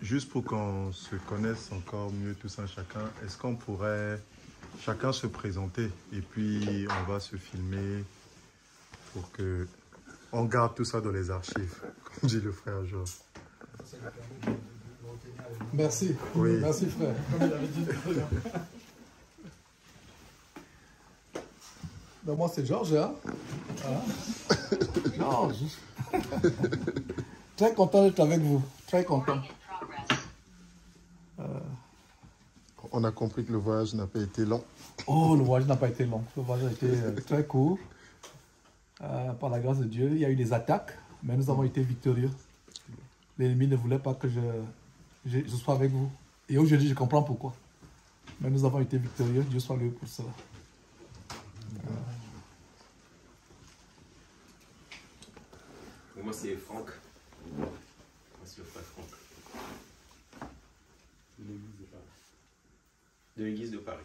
Juste pour qu'on se connaisse encore mieux tous un chacun, est-ce qu'on pourrait chacun se présenter et puis on va se filmer pour que on garde tout ça dans les archives, comme dit le frère Georges. Merci. Oui. Merci frère. Comme il avait dit. Ben, moi c'est Georges, hein? Georges. Très content d'être avec vous. Très content. On a compris que le voyage n'a pas été long. Oh, le voyage n'a pas été long. Le voyage a été très court. Par la grâce de Dieu, il y a eu des attaques, mais nous avons été victorieux. L'ennemi ne voulait pas que je sois avec vous. Et aujourd'hui, je comprends pourquoi. Mais nous avons été victorieux. Dieu soit loué pour cela. Moi, c'est Franck. Moi, c'est le frère Franck. De l'église de Paris.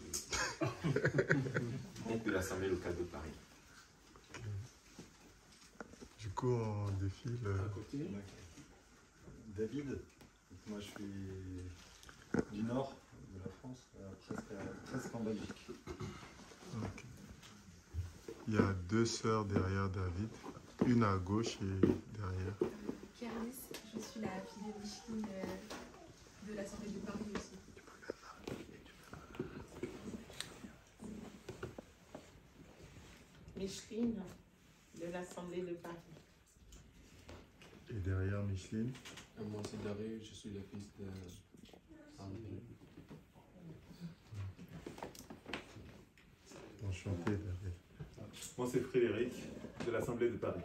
Donc de l'Assemblée locale de Paris. Du coup, on défile. À côté. David, moi je suis du nord de la France, presque en Belgique. Okay. Il y a deux sœurs derrière David, une à gauche et derrière. Clarisse, je suis la fille de Micheline de l'Assemblée de Paris aussi. Micheline de l'Assemblée de Paris. Et derrière Micheline. Moi c'est Daré, je suis le fils de André. Enchanté David. Moi c'est Frédéric de l'Assemblée de Paris.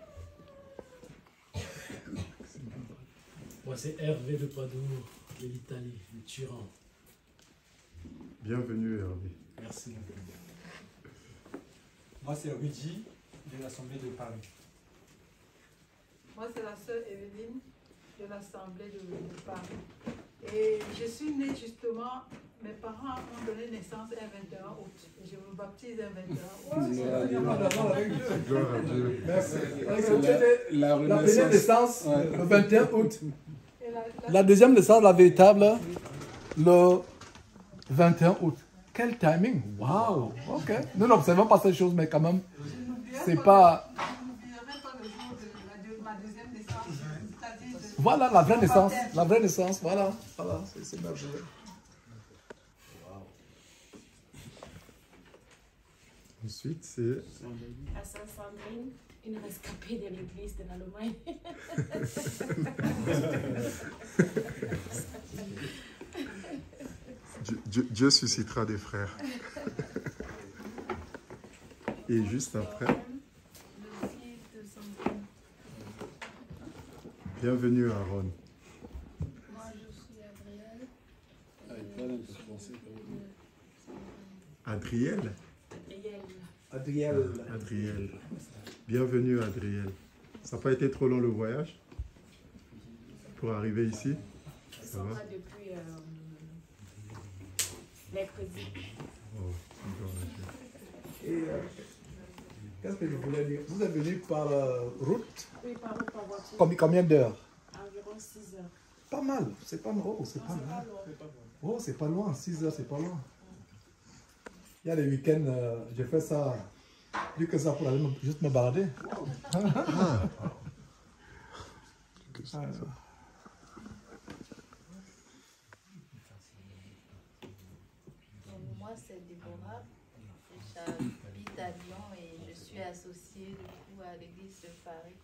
Moi c'est Hervé de Padoue, de l'Italie, de Turin. Bienvenue Hervé. Merci. Moi, c'est Rudy de l'Assemblée de Paris. Moi, c'est la sœur Evelyne de l'Assemblée de Paris. Et je suis née justement, mes parents ont donné naissance un 21 août. Et je me baptise un 21 août. Gloire à Dieu. Merci. La première naissance, ouais. le 21 août. La deuxième naissance, la véritable, le 21 août. Quel timing! Waouh! Ok. Nous n'observons pas ces choses, mais quand même, c'est pas. Je n'oublierai pas le jour de ma deuxième naissance. Voilà la vraie naissance. La vraie naissance, voilà. Voilà, c'est merveilleux. Ensuite, c'est. À Sainte-Sandrine, une rescapée de l'église de l'Allemagne. Dieu suscitera des frères. Et juste après. Bienvenue Aaron. Moi, je suis Adrielle. Adriel. Adriel. Bienvenue Adriel. Ça n'a pas été trop long le voyage pour arriver ici? Ça va? Depuis mercredi. Oh, Et qu'est-ce que je voulais dire? Vous êtes venu par route? Oui, par voiture. Combien d'heures? Environ 6 heures. Pas mal, c'est pas loin. C'est pas loin. Oh, c'est pas loin, 6 heures, c'est pas loin. Il y a des week-ends, j'ai fait ça, plus que ça pour aller juste me balader. Moi, c'est Déborah. J'habite à Lyon et je suis associée du coup à l'église de Paris.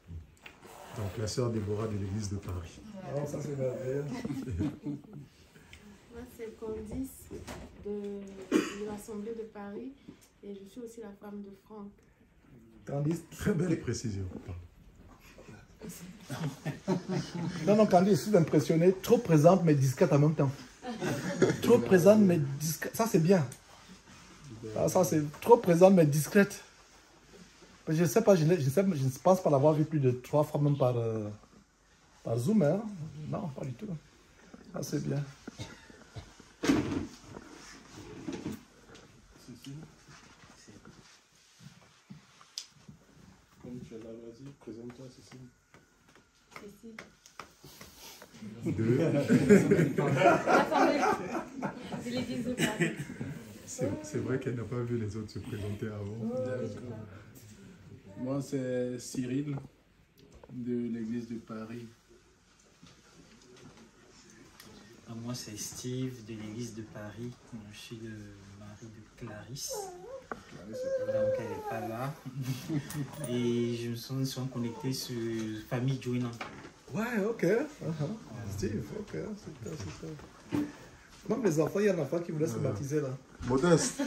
Donc la sœur Déborah de l'église de Paris. Oh, ça c'est merveilleux. Moi, c'est Candice de l'Assemblée de Paris et je suis aussi la femme de Franck. Candice, très belle précision. Non, Candice, je suis impressionné. Trop présente mais discrète en même temps. Trop présente mais discrète. Ça, c'est bien. Ça, c'est trop présente mais discrète. Je ne sais pas, je ne pense pas l'avoir vu plus de 3 fois même par Zoom. Hein? Non, pas du tout. Ça, c'est bien. Comme tu es là, vas-y, présente-toi, Cécile. Cécile. De... de l'église de Paris. C'est vrai qu'elle n'a pas vu les autres se présenter avant. D'accord. Moi, c'est Cyril de l'église de Paris. Moi, c'est Steve de l'église de Paris. Je suis le mari de Clarisse. Donc, elle n'est pas là. Et je me suis connecté sur Famille Joina. Ouais, ok. Steve, ok. Super. Même les enfants, il y a un enfant qui voulait se baptiser là. Modeste.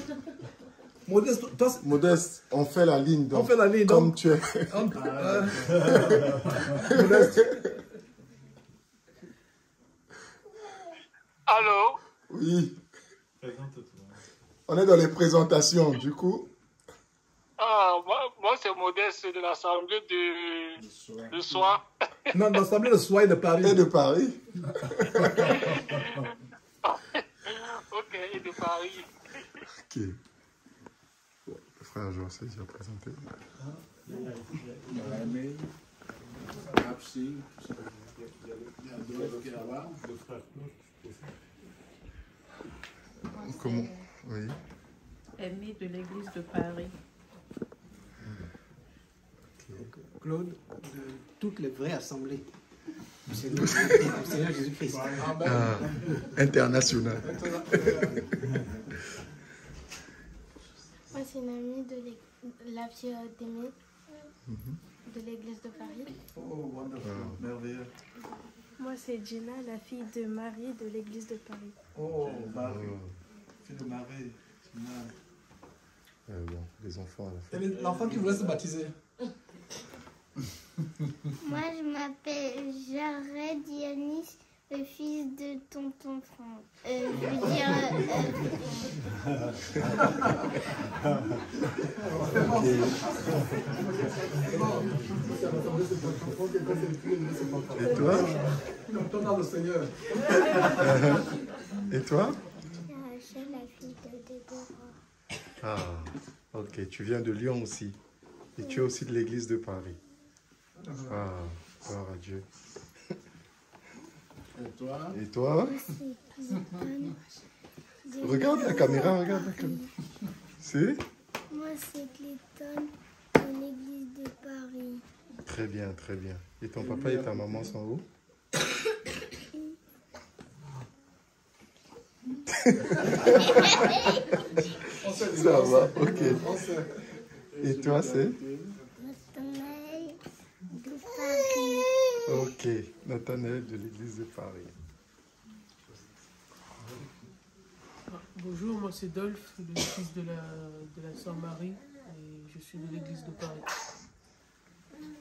Modeste, toi, Modeste, on fait la ligne. Donc, on fait la ligne. Comme donc, tu es. Modeste. Allô? Oui. On est dans les présentations, du coup. Ah, moi c'est Modeste de l'Assemblée de Soie. Non, l'Assemblée de Soie et de Paris. Et de Paris. Ok, et de Paris. Ok. Bon, le frère Georges s'est déjà présenté. Comment? Oui. Aimé de l'église de Paris. Claude, de toutes les vraies assemblées. C'est Seigneur Jésus-Christ. Ah, international. Moi, c'est une amie de la fille d'Aimé de l'église de Paris. Oh, wonderful. Merveilleux. Moi, c'est Gina, la fille de Marie de l'église de Paris. Oh, Marie. Fille de Marie. Bon, les enfants à la fin. Et l'enfant qui voulait se baptiser. Moi, je m'appelle Jared Yanis, le fils de tonton Franck. Je veux dire... Et toi? Toi dans le Seigneur. Et toi? Rachel, la fille de Déborah. Ah, ok. Tu viens de Lyon aussi. Et tu es aussi de l'église de Paris. Ah, gloire à Dieu. Et toi? Et toi? Regarde la caméra, regarde la caméra. C'est? Moi, c'est Clayton, de l'église de Paris. Très bien, très bien. Et ton papa et ta maman sont où? Ça va, ok. Et toi, c'est? Nathanaël de Paris. Ok, Nathanaël de l'église de Paris. Bonjour, moi c'est Dolph, le fils de la Sœur Marie, et je suis de l'église de Paris.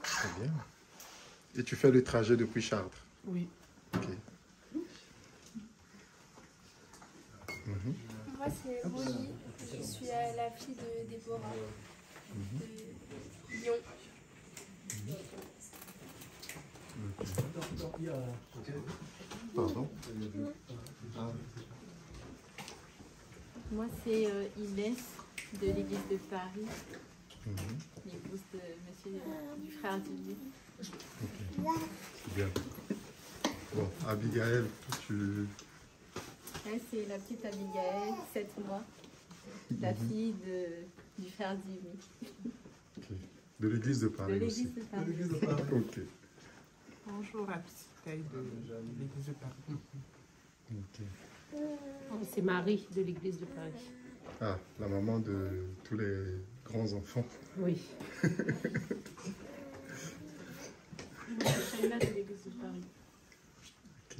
Très bien. Et tu fais le trajet depuis Chartres? Oui. Ok. Moi, c'est Molly, je suis la fille de Déborah, de Lyon. Pardon? Moi, c'est Inès de l'église de Paris, l'épouse de monsieur, du frère Didier. C'est bien. Bon, Abigail, tu... Elle, c'est la petite Abigail, 7 mois, la fille du frère Didier. Okay. De l'église de Paris de aussi. De Paris. Ok. Bonjour, la petite taille de l'église de Paris. Ok. C'est Marie de l'église de Paris. Ah, la maman de tous les grands enfants. Oui. Moi, c'est Shaila de l'église de Paris. Ok.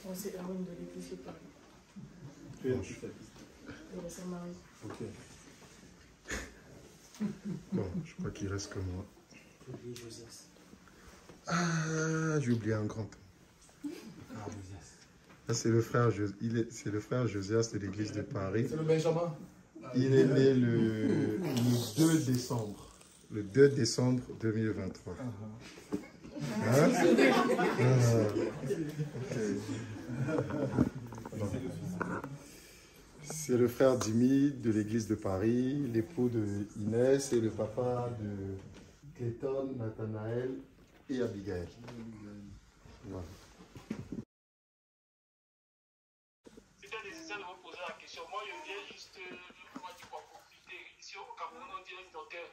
Moi, c'est Aaron de l'église de Paris. Et De la Sœur Marie. Ok. Bon, je crois qu'il reste que moi. Ah, j'ai oublié un grand. Là, c'est le frère c'est le frère Josias de l'église de Paris. C'est le Benjamin. Il est né le 2 décembre. Le 2 décembre 2023. Hein? C'est le frère Dimi de l'église de Paris, l'époux de Inès et le papa de Clayton, Nathanaël et Abigail. j'essaie de vous poser la question. Moi, je viens juste, comment dire quoi, profiter. Ici au Cameroun, on dirait docteur.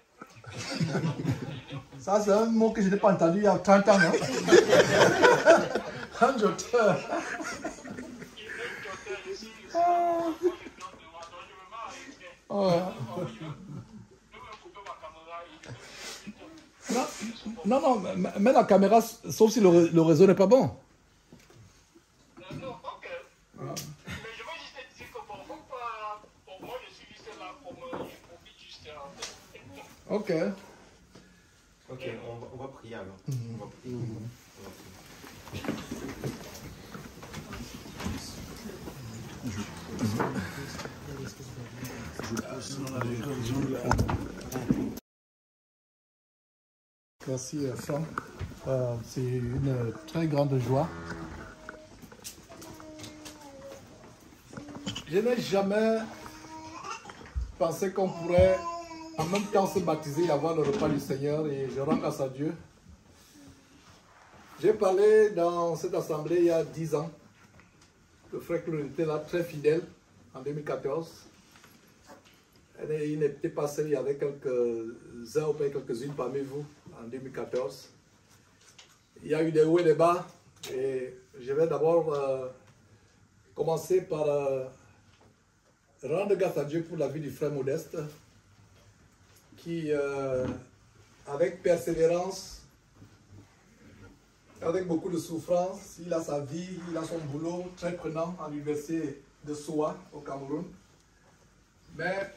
Ça, c'est un mot que je n'ai pas entendu il y a 30 ans. Hein? Un docteur. Non, mets la caméra, sauf si le réseau n'est pas bon. Non, ok. Mais je veux juste te dire que pour moi, je suis juste là comme je profite juste. Ok. Ok, on va prier alors. On va prier. Merci Franck. C'est une très grande joie. Je n'ai jamais pensé qu'on pourrait en même temps se baptiser et avoir le repas du Seigneur, et je rends grâce à Dieu. J'ai parlé dans cette assemblée il y a 10 ans. Le frère Claude était là, très fidèle, en 2014. Et il n'était pas seul, il y avait quelques-uns ou quelques-unes parmi vous en 2014. Il y a eu des hauts et des bas, et je vais d'abord commencer par rendre grâce à Dieu pour la vie du frère Modeste, qui, avec persévérance, avec beaucoup de souffrance, il a sa vie, il a son boulot très prenant à l'université de Soa, au Cameroun. Mais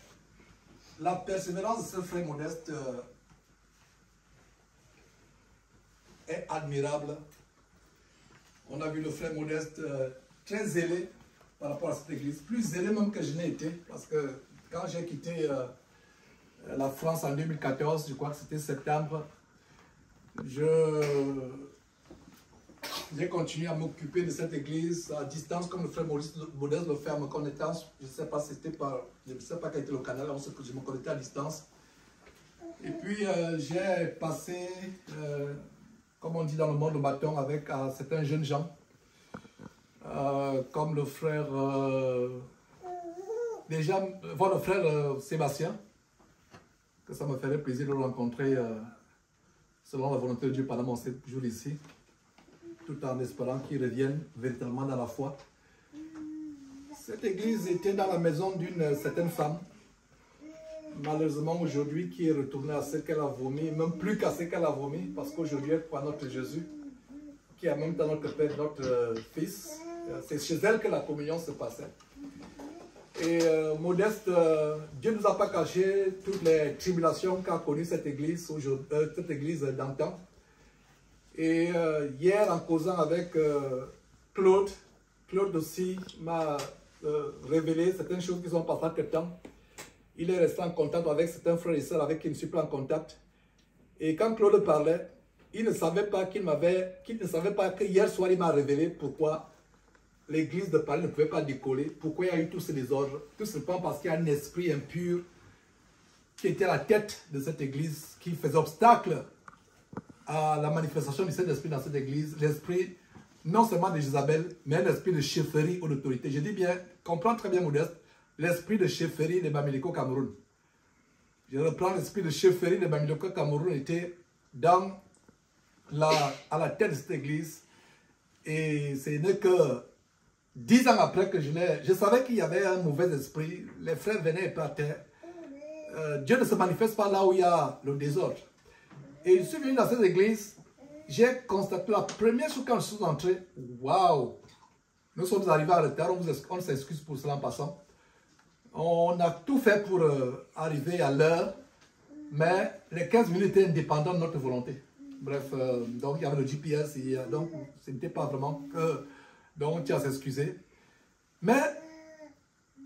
la persévérance de ce frère Modeste est admirable. On a vu le frère Modeste très zélé par rapport à cette église, plus zélé même que je n'ai été, parce que quand j'ai quitté la France en 2014, je crois que c'était septembre, j'ai continué à m'occuper de cette église à distance, comme le frère Modeste le fait en me connectant. Je ne sais pas quel était le canal, je me connectais à distance. Et puis j'ai passé, comme on dit dans le monde, le bâton avec certains jeunes gens, comme le frère, le frère Sébastien, que ça me ferait plaisir de le rencontrer selon la volonté de Dieu pendant mon séjour ici, tout en espérant qu'il revienne véritablement dans la foi. Cette église était dans la maison d'une certaine femme, malheureusement aujourd'hui, qui est retournée à ce qu'elle a vomi, même plus qu'à ce qu'elle a vomi, parce qu'aujourd'hui elle croit notre Jésus, qui est en même temps notre Père, notre Fils. C'est chez elle que la communion se passait. Et Modeste, Dieu ne nous a pas caché toutes les tribulations qu'a connues cette église d'antan. Et hier, en causant avec Claude aussi m'a révélé certaines choses qui sont passées quelque temps. Il est resté en contact avec certains frères et sœurs avec qui il ne suis plus en contact. Et quand Claude parlait, il ne savait pas que hier soir, il m'a révélé pourquoi l'église de Paris ne pouvait pas décoller, pourquoi il y a eu tous ces désordres. Tout simplement parce qu'il y a un esprit impur qui était à la tête de cette église, qui faisait obstacle à la manifestation du Saint-Esprit dans cette église. L'esprit, non seulement de Jézabel, mais un esprit de chefferie ou d'autorité. Je dis bien, comprends très bien Modeste, l'esprit de chefferie des Bamiléko au Cameroun. Je reprends l'esprit de chefferie des Bamiléko au Cameroun était à la tête de cette église. Et ce n'est que 10 ans après que je savais qu'il y avait un mauvais esprit. Les frères venaient et partaient. Dieu ne se manifeste pas là où il y a le désordre. Et je suis venu dans cette église, j'ai constaté la première chose quand je suis entré, waouh! Nous sommes arrivés en retard, on s'excuse pour cela en passant. On a tout fait pour arriver à l'heure, mais les 15 minutes étaient indépendants de notre volonté. Bref, donc il y avait le GPS, donc ce n'était pas vraiment que... Donc on tient à s'excuser. Mais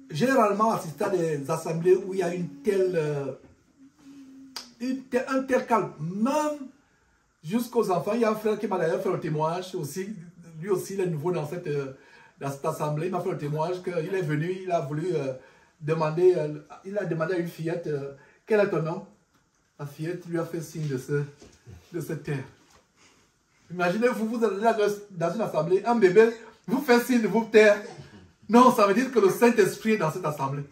j'ai rarement assisté à des assemblées où il y a un tel calme. Même jusqu'aux enfants, il y a un frère qui m'a d'ailleurs fait un témoignage aussi. Lui aussi, il est nouveau dans cette assemblée. Il m'a fait un témoignage qu'il est venu, il a voulu demander, à une fillette, quel est ton nom? La fillette lui a fait signe de se taire. Imaginez-vous, vous êtes dans une assemblée, un bébé vous fait signe de vous taire. Non, ça veut dire que le Saint-Esprit est dans cette assemblée.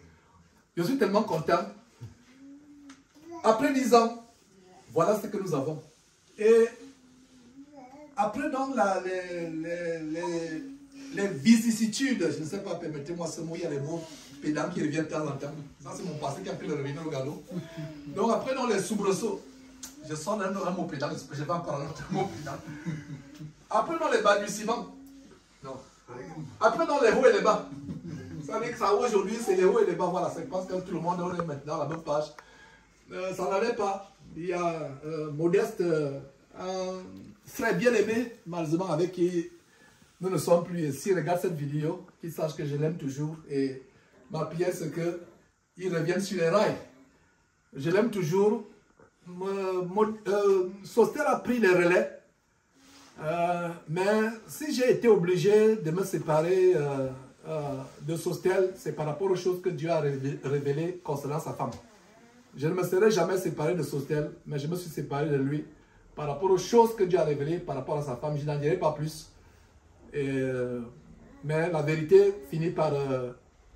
Je suis tellement content. Après 10 ans, voilà ce que nous avons. Et après donc les vicissitudes, je ne sais pas, permettez-moi ce mot, il y a les mots pédants qui reviennent de temps en temps. Ça c'est mon passé qui a fait le revenir au galop. Donc après donc les soubresauts, je sens un mot pédant, je vais encore un autre mot pédant. Après donc les balbutiements. Non. Après dans les hauts et les bas. Vous savez que ça aujourd'hui c'est les hauts et les bas. Voilà, c'est parce que tout le monde est maintenant à la même page. Ça n'allait pas. Il y a Modeste, un frère bien aimé, malheureusement avec qui nous ne sommes plus. S'il regarde cette vidéo, qu'il sache que je l'aime toujours. Et ma prière c'est qu'il revienne sur les rails. Je l'aime toujours. Sostel a pris les relais. Mais si j'ai été obligé de me séparer de Sostel, c'est par rapport aux choses que Dieu a révélées concernant sa femme. Je ne me serais jamais séparé de Sostel, mais je me suis séparé de lui par rapport aux choses que Dieu a révélées par rapport à sa femme. Je n'en dirai pas plus. Mais la vérité finit par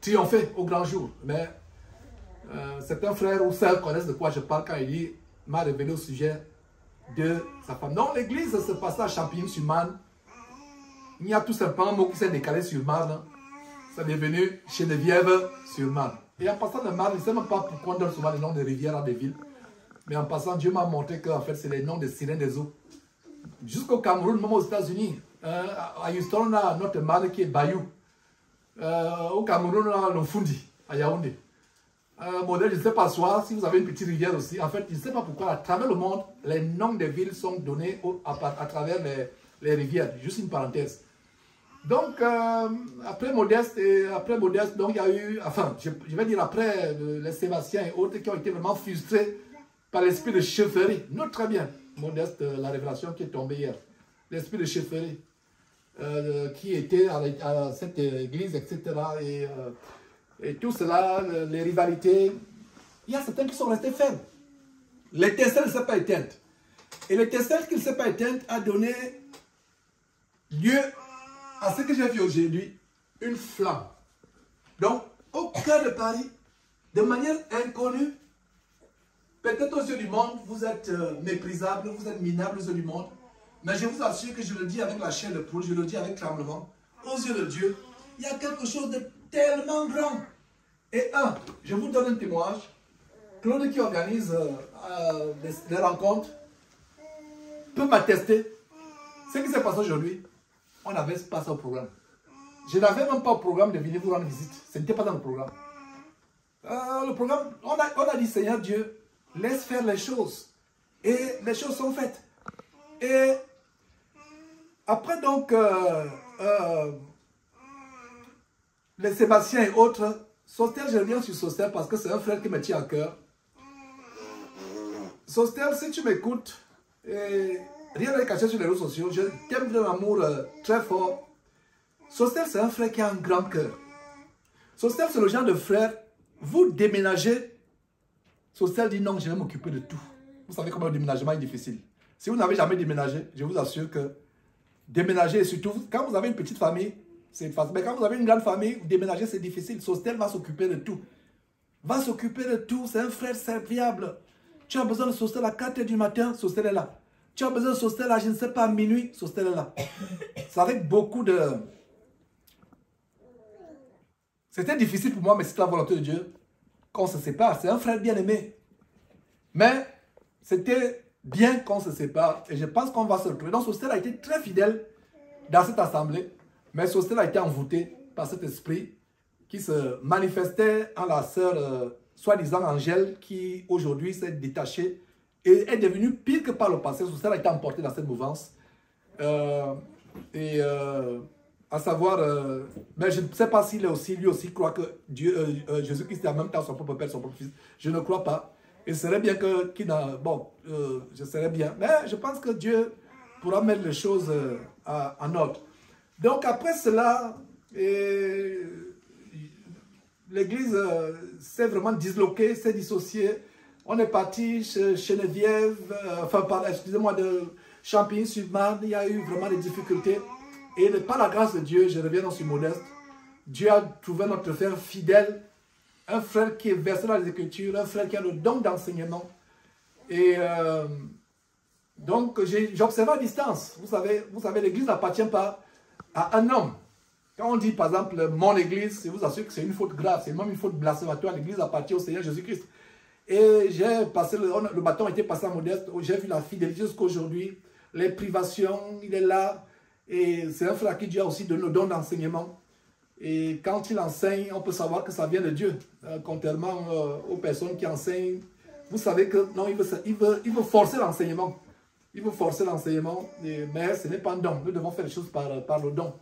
triompher au grand jour. Mais certains frères ou sœurs connaissent de quoi je parle quand il dit m'a révélé au sujet de sa femme. Non, l'église se passait à Champigny-sur-Marne. Il y a tout simplement un mot qui s'est décalé sur Marne. C'est devenu Geneviève-sur-Marne. Et en passant de Marne, je ne sais même pas pourquoi on donne souvent les noms de rivières à des villes. Mais en passant, Dieu m'a montré que en fait, c'est les noms des sirènes des eaux. Jusqu'au Cameroun, même aux États-Unis, à Houston, on a notre Marne qui est Bayou. Au Cameroun, on a le Fundi, à Yaoundé. Modèle, je ne sais pas soit, si vous avez une petite rivière aussi. En fait, je ne sais pas pourquoi, à travers le monde, les noms des villes sont donnés à travers les rivières. Juste une parenthèse. Donc, après Modeste, donc il y a eu, enfin, je vais dire après les Sébastiens et autres qui ont été vraiment frustrés par l'esprit de chefferie. Note très bien, Modeste, la révélation qui est tombée hier. L'esprit de chefferie qui était à cette église, etc. Et tout cela, les rivalités, il y a certains qui sont restés faibles. L'étincelle ne s'est pas éteinte. Et l'étincelle qui ne s'est pas éteinte a donné lieu à ce que j'ai vu aujourd'hui, une flamme. Donc, au cœur de Paris, de manière inconnue, peut-être aux yeux du monde, vous êtes méprisable, vous êtes minable aux yeux du monde, mais je vous assure que je le dis avec la chair de poule, je le dis avec tremblement, aux yeux de Dieu, il y a quelque chose de tellement grand. Et je vous donne un témoignage. Claude qui organise des rencontres peut m'attester. Ce qui s'est passé aujourd'hui, on n'avait pas ça au programme. Je n'avais même pas au programme de venir vous rendre visite. Ce n'était pas dans le programme. Le programme, on a dit Seigneur Dieu, laisse faire les choses. Et les choses sont faites. Et après donc, les Sébastiens et autres, Sostel, je reviens sur Sostel parce que c'est un frère qui me tient à cœur. Sostel, si tu m'écoutes, rien n'est caché sur les réseaux sociaux, je t'aime d'un amour très fort. Sostel, c'est un frère qui a un grand cœur. Sostel, c'est le genre de frère, vous déménagez, Sostel dit non, je vais m'occuper de tout. Vous savez comment le déménagement est difficile. Si vous n'avez jamais déménagé, je vous assure que déménager, surtout quand vous avez une petite famille, c'est facile. Mais quand vous avez une grande famille, déménager, c'est difficile. Sostel va s'occuper de tout. Va s'occuper de tout. C'est un frère serviable. Tu as besoin de Sostel à 4 h du matin, Sostel est là. Tu as besoin de Sostel à, je ne sais pas, minuit, Sostel est là. C'est avec beaucoup de... C'était difficile pour moi, mais c'est la volonté de Dieu qu'on se sépare. C'est un frère bien aimé. Mais c'était bien qu'on se sépare. Et je pense qu'on va se retrouver. Donc Sostel a été très fidèle dans cette assemblée. Mais Sostel a été envoûté par cet esprit qui se manifestait en la sœur, soi-disant Angèle, qui aujourd'hui s'est détachée et est devenue pire que par le passé. Sostel a été emporté dans cette mouvance. À savoir, mais je ne sais pas s'il est aussi, lui aussi croit que Jésus-Christ est en même temps son propre Père, son propre Fils. Je ne crois pas. Il serait bien que, je serais bien. Mais je pense que Dieu pourra mettre les choses en ordre. Donc après cela, l'église s'est vraiment disloquée, s'est dissociée. On est parti chez Geneviève, excusez-moi, de Champigny-sur-Marne. Il y a eu vraiment des difficultés. Et par la grâce de Dieu, je reviens dans ce Modeste. Dieu a trouvé notre frère fidèle, un frère qui est versé dans les Écritures, un frère qui a le don d'enseignement. Et donc, j'observe à distance. Vous savez l'église n'appartient pas à un homme. Quand on dit, par exemple, mon église, je vous assure que c'est une faute grave, c'est même une faute blasphématoire. L'église appartient au Seigneur Jésus-Christ. Et j'ai passé, le bâton était passé à Modeste, j'ai vu la fidélité jusqu'à aujourd'hui, les privations, il est là. Et c'est un frère qui Dieu a aussi donné le don d'enseignement. Et quand il enseigne, on peut savoir que ça vient de Dieu. Contrairement aux personnes qui enseignent, vous savez que non, il veut forcer l'enseignement. Il veut forcer l'enseignement, mais ce n'est pas un don. Nous devons faire les choses par le don.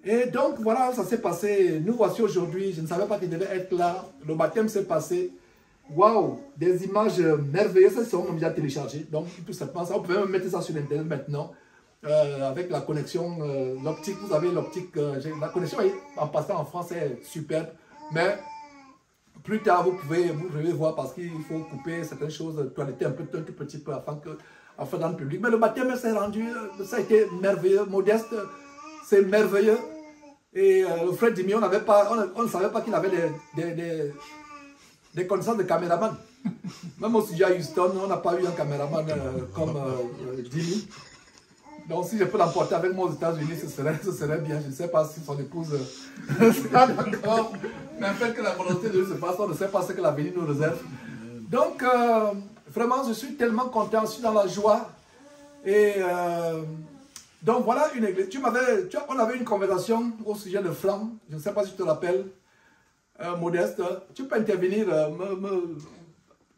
Et donc, voilà, ça s'est passé. Nous voici aujourd'hui. Je ne savais pas qu'il devait être là. Le baptême s'est passé. Waouh, des images merveilleuses. Ça, sont déjà téléchargées. Donc, tout simplement, ça, vous pouvez même mettre ça sur Internet maintenant. Avec la connexion, l'optique. Vous avez l'optique. La connexion en passant en France est superbe. Mais plus tard, vous pouvez voir parce qu'il faut couper certaines choses, toiletter un petit peu afin dans le public. Mais le baptême s'est rendu, ça a été merveilleux, Modeste. C'est merveilleux. Et le frère Dimi, on ne savait pas qu'il avait des connaissances de caméraman. Même au studio à Houston, on n'a pas eu un caméraman comme Dimi. Donc si je peux l'emporter avec moi aux États-Unis, ce serait bien. Je ne sais pas si son épouse sera d'accord. Mais en fait que la volonté de Dieu se fasse, on ne sait pas ce que l'avenir nous réserve. Donc, vraiment, je suis tellement content, je suis dans la joie. Et donc voilà une église. On avait une conversation au sujet de Franck. Je ne sais pas si tu te rappelles, Modeste. Tu peux intervenir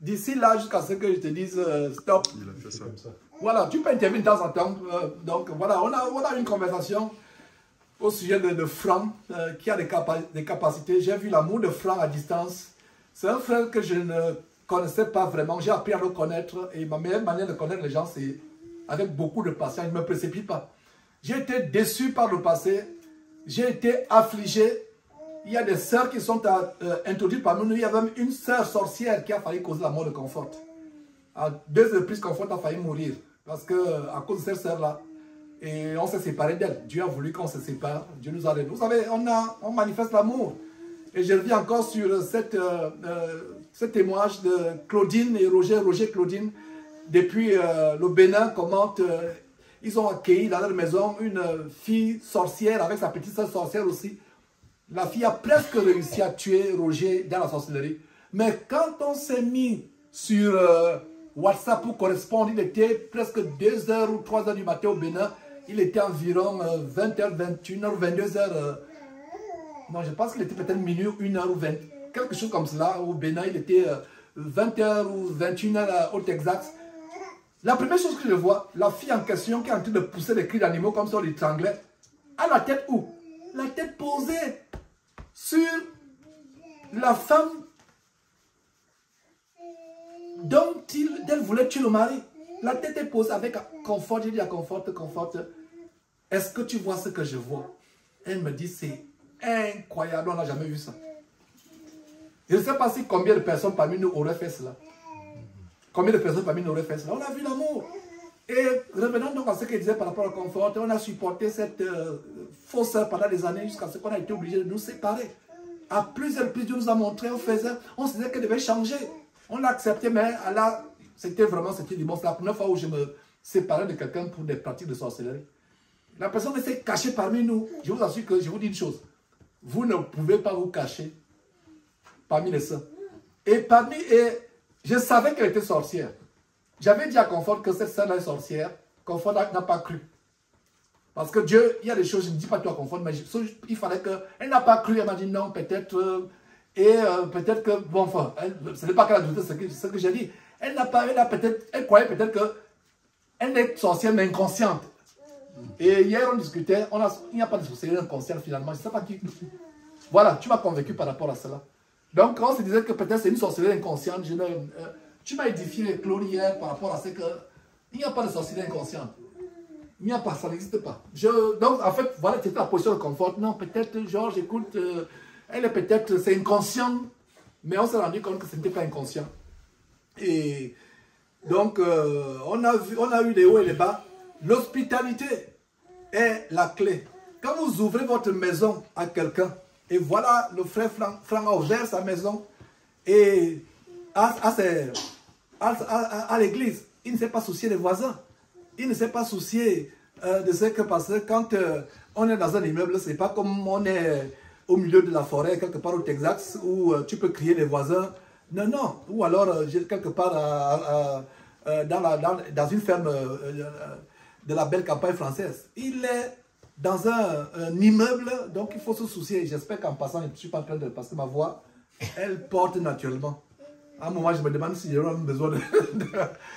d'ici là jusqu'à ce que je te dise stop. Il a fait ça. Voilà, tu peux intervenir de temps en temps. Donc voilà, on a une conversation au sujet de Franck qui a des capacités. J'ai vu l'amour de Franck à distance. C'est un frère que je ne connaissais pas vraiment. J'ai appris à le connaître. Et ma meilleure manière de connaître les gens, c'est avec beaucoup de patience. Je ne me précipite pas. J'ai été déçu par le passé. J'ai été affligé. Il y a des sœurs qui sont introduites parmi nous. Il y a même une sœur sorcière qui a failli causer la mort de Comfort. À 2 reprises, Comfort a failli mourir. Parce que à cause de cette sœur-là, et on s'est séparés d'elle. Dieu a voulu qu'on se sépare. Dieu nous a révélé. Vous savez, on manifeste l'amour. Et je reviens encore sur ce témoignage de Claudine et Roger Claudine. Depuis le Bénin, comment ils ont accueilli dans leur maison une fille sorcière avec sa petite sœur sorcière aussi. La fille a presque réussi à tuer Roger dans la sorcellerie. Mais quand on s'est mis sur WhatsApp pour correspondre, il était presque 2h ou 3h du matin au Bénin. Il était environ 20h, 21h, 22h. Non, je pense qu'il était peut-être minuit, 1h ou 20. Quelque chose comme cela. Au Bénin, il était 20h ou 21h au Texas. La première chose que je vois, la fille en question qui est en train de pousser des cris d'animaux comme ça, on l'étranglait, a la tête où? La tête posée sur la femme dont elle voulait tuer le mari. La tête est posée avec Comfort. J'ai dit à Comfort, est-ce que tu vois ce que je vois? Elle me dit, c'est incroyable, on n'a jamais vu ça. Je ne sais pas si combien de personnes parmi nous auraient fait cela. Combien de personnes parmi nous auraient fait cela? On a vu l'amour. Et revenons donc à ce qu'elle disait par rapport à Comfort, on a supporté cette fausse sœur pendant des années jusqu'à ce qu'on a été obligé de nous séparer. À plusieurs reprises, Dieu nous a montré, on se disait qu'elle devait changer. On l'a accepté, mais là, c'était vraiment ce qui dit. Bon, c'est la première fois où je me séparais de quelqu'un pour des pratiques de sorcellerie. La personne s'est cachée parmi nous. Je vous assure que je vous dis une chose. Vous ne pouvez pas vous cacher parmi les sœurs. Et je savais qu'elle était sorcière. J'avais dit à Comfort que cette sœur-là est sorcière. Comfort n'a pas cru. Parce que Dieu, il y a des choses, je ne dis pas toi Comfort, mais il fallait que... Elle n'a pas cru, elle m'a dit non, peut-être... peut-être que... Bon, enfin, ce n'est pas qu'elle a douté ce que j'ai dit. Elle croyait peut-être qu'elle est sorcière, mais inconsciente. Et hier, on discutait, il n'y a pas de sorcellerie inconsciente finalement. Je ne sais pas qui... Voilà, tu m'as convaincu par rapport à cela. Donc, on se disait que peut-être c'est une sorcellerie inconsciente. Tu m'as édifié, Claude, hier par rapport à ce que... Il n'y a pas de sorcellerie inconsciente. Il n'y a pas, ça n'existe pas. Donc, en fait, voilà, c'était la position de Comfort. Non, peut-être, Georges, écoute, elle est peut-être, c'est inconscient. Mais on s'est rendu compte que ce n'était pas inconscient. Et donc, on a eu les hauts et les bas. L'hospitalité est la clé. Quand vous ouvrez votre maison à quelqu'un, Et voilà, le frère Franck a ouvert sa maison. Et à l'église, il ne s'est pas soucié des voisins. Il ne s'est pas soucié de ce que, parce que quand on est dans un immeuble, c'est pas comme on est au milieu de la forêt, quelque part au Texas, où tu peux crier les voisins. Non, non. Ou alors, quelque part dans une ferme de la belle campagne française. Il est dans un immeuble, donc il faut se soucier. J'espère qu'en passant, je ne suis pas en train de... Parce que ma voix, elle porte naturellement. À un moment, je me demande si j'aurais besoin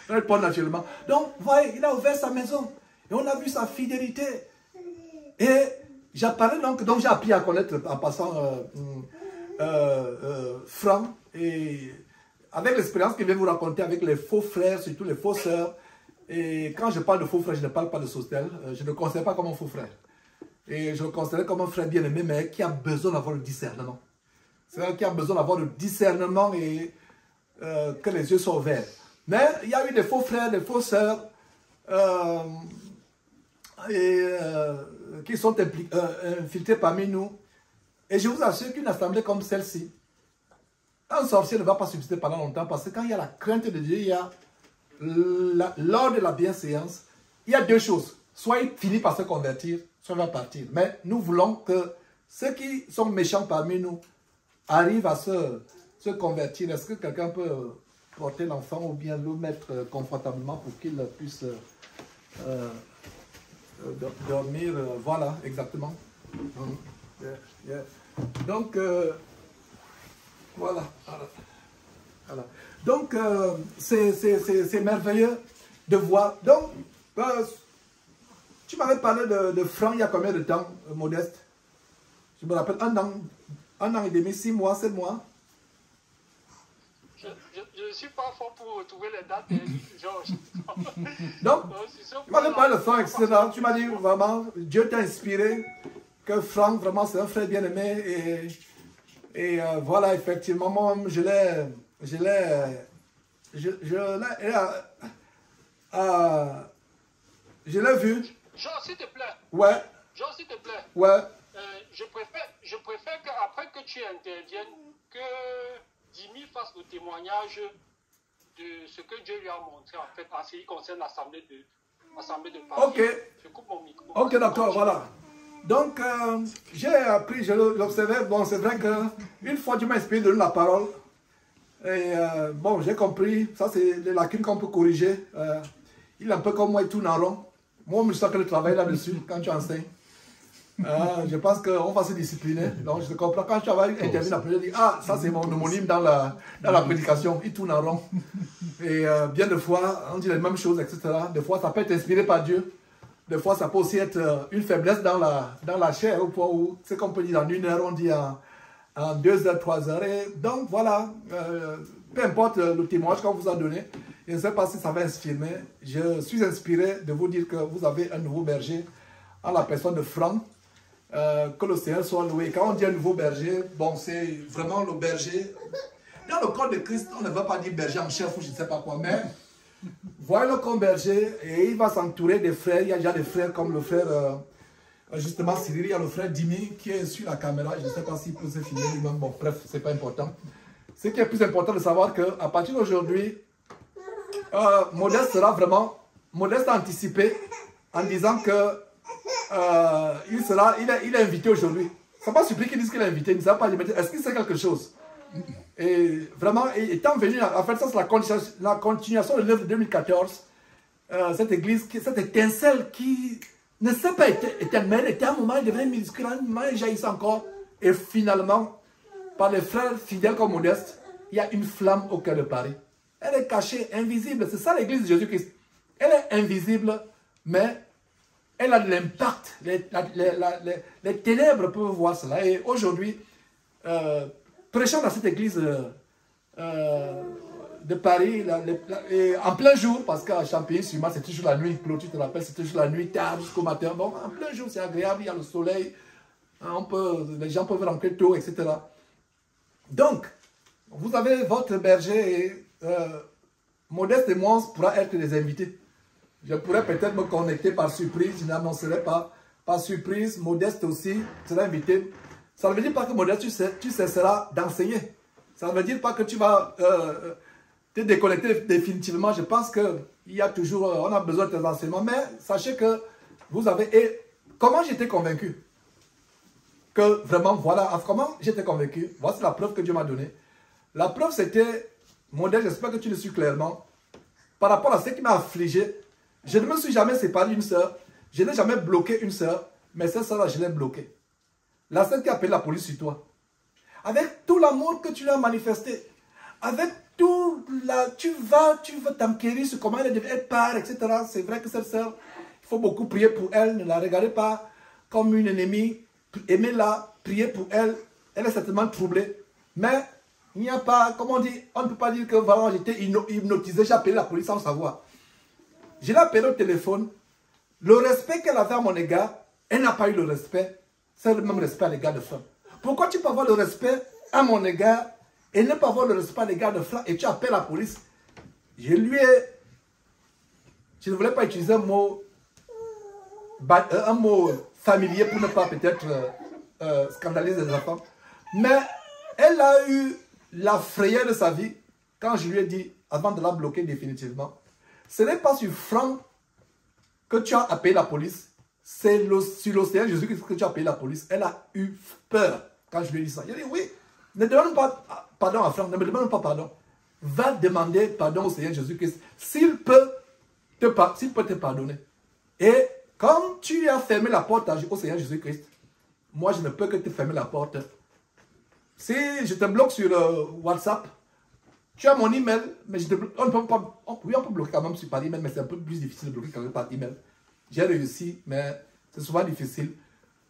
elle porte naturellement. Donc, vous voyez, il a ouvert sa maison. Et on a vu sa fidélité. Et j'apparais donc j'ai appris à connaître en passant Franck. Et avec l'expérience qu'il vient vous raconter avec les faux frères, surtout les faux sœurs. Et quand je parle de faux frères, je ne parle pas de Sostel. Je ne le considère pas comme un faux frère. Et je le considère comme un frère bien-aimé, mais qui a besoin d'avoir le discernement. C'est-à-dire qui a besoin d'avoir le discernement et que les yeux sont ouverts. Mais il y a eu des faux frères, des faux sœurs qui sont infiltrés parmi nous. Et je vous assure qu'une assemblée comme celle-ci, un sorcier ne va pas subsister pendant longtemps, parce que quand il y a la crainte de Dieu, il y a lors de la bienséance, il y a deux choses. Soit il finit par se convertir, soit il va partir. Mais nous voulons que ceux qui sont méchants parmi nous arrivent à se convertir. Est-ce que quelqu'un peut porter l'enfant ou bien le mettre confortablement pour qu'il puisse dormir? Voilà, exactement. Donc, voilà. Donc, c'est merveilleux de voir. Donc, tu m'avais parlé de Franck il y a combien de temps, Modeste? Je me rappelle, un an et demi, 6 mois, 7 mois. Je ne suis pas fort pour trouver les dates, Georges. Donc, tu m'avais parlé de Franck, etc. Tu m'as dit vraiment, Dieu t'a inspiré, que Franck, vraiment, c'est un frère bien-aimé. Et voilà, effectivement, moi, je l'ai vu. Jean, s'il te plaît. Ouais. Jean, s'il te plaît. Ouais. Je préfère qu'après que tu interviennes, que Dimi fasse le témoignage de ce que Dieu lui a montré, en fait, en ce qui concerne l'Assemblée de Paris. Ok. Je coupe mon micro. Ok, d'accord, voilà. Donc, j'ai appris, je l'observais. Bon, c'est vrai qu'une fois, tu m'as inspiré de la parole. Et bon, j'ai compris. Ça, c'est les lacunes qu'on peut corriger. Il est un peu comme moi, il tourne en rond. Moi, je sens que le travail là-dessus, quand tu enseignes. Je pense qu'on va se discipliner. Donc, je comprends. Quand tu vas intervenir la première, je dis, ah, ça, c'est mon homonyme dans la prédication. Il tourne en rond. Et bien des fois, on dit les mêmes choses, etc. Des fois, ça peut être inspiré par Dieu. Des fois, ça peut aussi être une faiblesse dans la chair, au point où, c'est qu'on peut dire en 1 heure, on dit en 2 heures, 3 heures. Et donc, voilà, peu importe le témoignage qu'on vous a donné, je ne sais pas si ça va inspirer. Je suis inspiré de vous dire que vous avez un nouveau berger en la personne de Franck. Que le Seigneur soit loué. Quand on dit un nouveau berger, bon, c'est vraiment le berger. Dans le corps de Christ, on ne va pas dire berger en chef ou je ne sais pas quoi, mais voyez-le comme berger et il va s'entourer des frères. Il y a déjà des frères comme le frère, justement Cyril, il y a le frère Dimi qui est sur la caméra. Je ne sais pas s'il peut se filmer lui-même. Bon, bref, ce n'est pas important. Ce qui est plus important de savoir qu'à partir d'aujourd'hui, Modeste sera vraiment, Modeste a anticipé en disant que il est invité aujourd'hui. Ça m'a surpris qu'il dise qu'il est invité. Il ne sait pas, est-ce qu'il sait quelque chose? Et vraiment, étant venu, en fait, ça c'est la continuation de l'œuvre de 2014. Cette église, cette étincelle qui ne s'est pas éteinte, était à un moment, il devenait minuscule, à un moment, il jaillissait encore. Et finalement, par les frères fidèles comme Modeste, il y a une flamme au cœur de Paris. Elle est cachée, invisible. C'est ça l'église de Jésus-Christ. Elle est invisible, mais elle a de l'impact. Les ténèbres peuvent voir cela. Et aujourd'hui, prêchant dans cette église de Paris, en plein jour, parce qu'à Champigny-sur-Marne, c'est toujours la nuit. Claude, tu te rappelles, c'est toujours la nuit, tard jusqu'au matin. Bon, en plein jour, c'est agréable, il y a le soleil. Les gens peuvent rentrer tôt, etc. Donc, vous avez votre berger et Modeste et moi, on pourra être des invités. Je pourrais peut-être me connecter par surprise, je n'annoncerai pas. Par surprise, Modeste aussi sera invité. Ça ne veut dire pas que Modeste, tu cesseras d'enseigner. Ça ne veut dire pas que tu vas te déconnecter définitivement. Je pense qu'il y a toujours, on a besoin de tes enseignements. Mais sachez que vous avez... Et comment j'étais convaincu que vraiment, voilà, comment j'étais convaincu. Voici la preuve que Dieu m'a donnée. La preuve, c'était, Modeste, j'espère que tu le suis clairement. Par rapport à ce qui m'a affligé, je ne me suis jamais séparé d'une sœur. Je n'ai jamais bloqué une sœur. Mais cette sœur-là, je l'ai bloquée. La sœur qui a appelé la police sur toi. Avec tout l'amour que tu lui as manifesté. Avec tout la... Tu veux t'enquérir sur comment elle part, etc. C'est vrai que cette sœur, il faut beaucoup prier pour elle. Ne la regardez pas comme une ennemie. Aimez-la, priez pour elle. Elle est certainement troublée. Mais il n'y a pas, comme on dit, on ne peut pas dire que vraiment j'étais hypnotisé. J'ai appelé la police sans savoir. Je l'ai appelé au téléphone. Le respect qu'elle avait à mon égard, elle n'a pas eu le respect. C'est le même respect à l'égard de Franck. Pourquoi tu peux avoir le respect à mon égard et ne pas avoir le respect à l'égard de Franck et tu appelles la police? Je ne voulais pas utiliser un mot familier pour ne pas peut-être scandaliser les enfants. Mais elle a eu la frayeur de sa vie quand je lui ai dit, avant de la bloquer définitivement, ce n'est pas sur Franck que tu as appelé la police. C'est sur l'océan Jésus-Christ que tu as appelé la police. Elle a eu peur quand je lui ai dit ça. Il a dit oui, ne demande pas pardon à Franck, ne me demande pas pardon. Va demander pardon au Seigneur Jésus-Christ s'il peut te pardonner. Et comme tu as fermé la porte au Seigneur Jésus-Christ, moi je ne peux que te fermer la porte. Si je te bloque sur WhatsApp, tu as mon email, mais on peut bloquer quand même par email, mais c'est un peu plus difficile de bloquer quand même par email. J'ai réussi, mais c'est souvent difficile.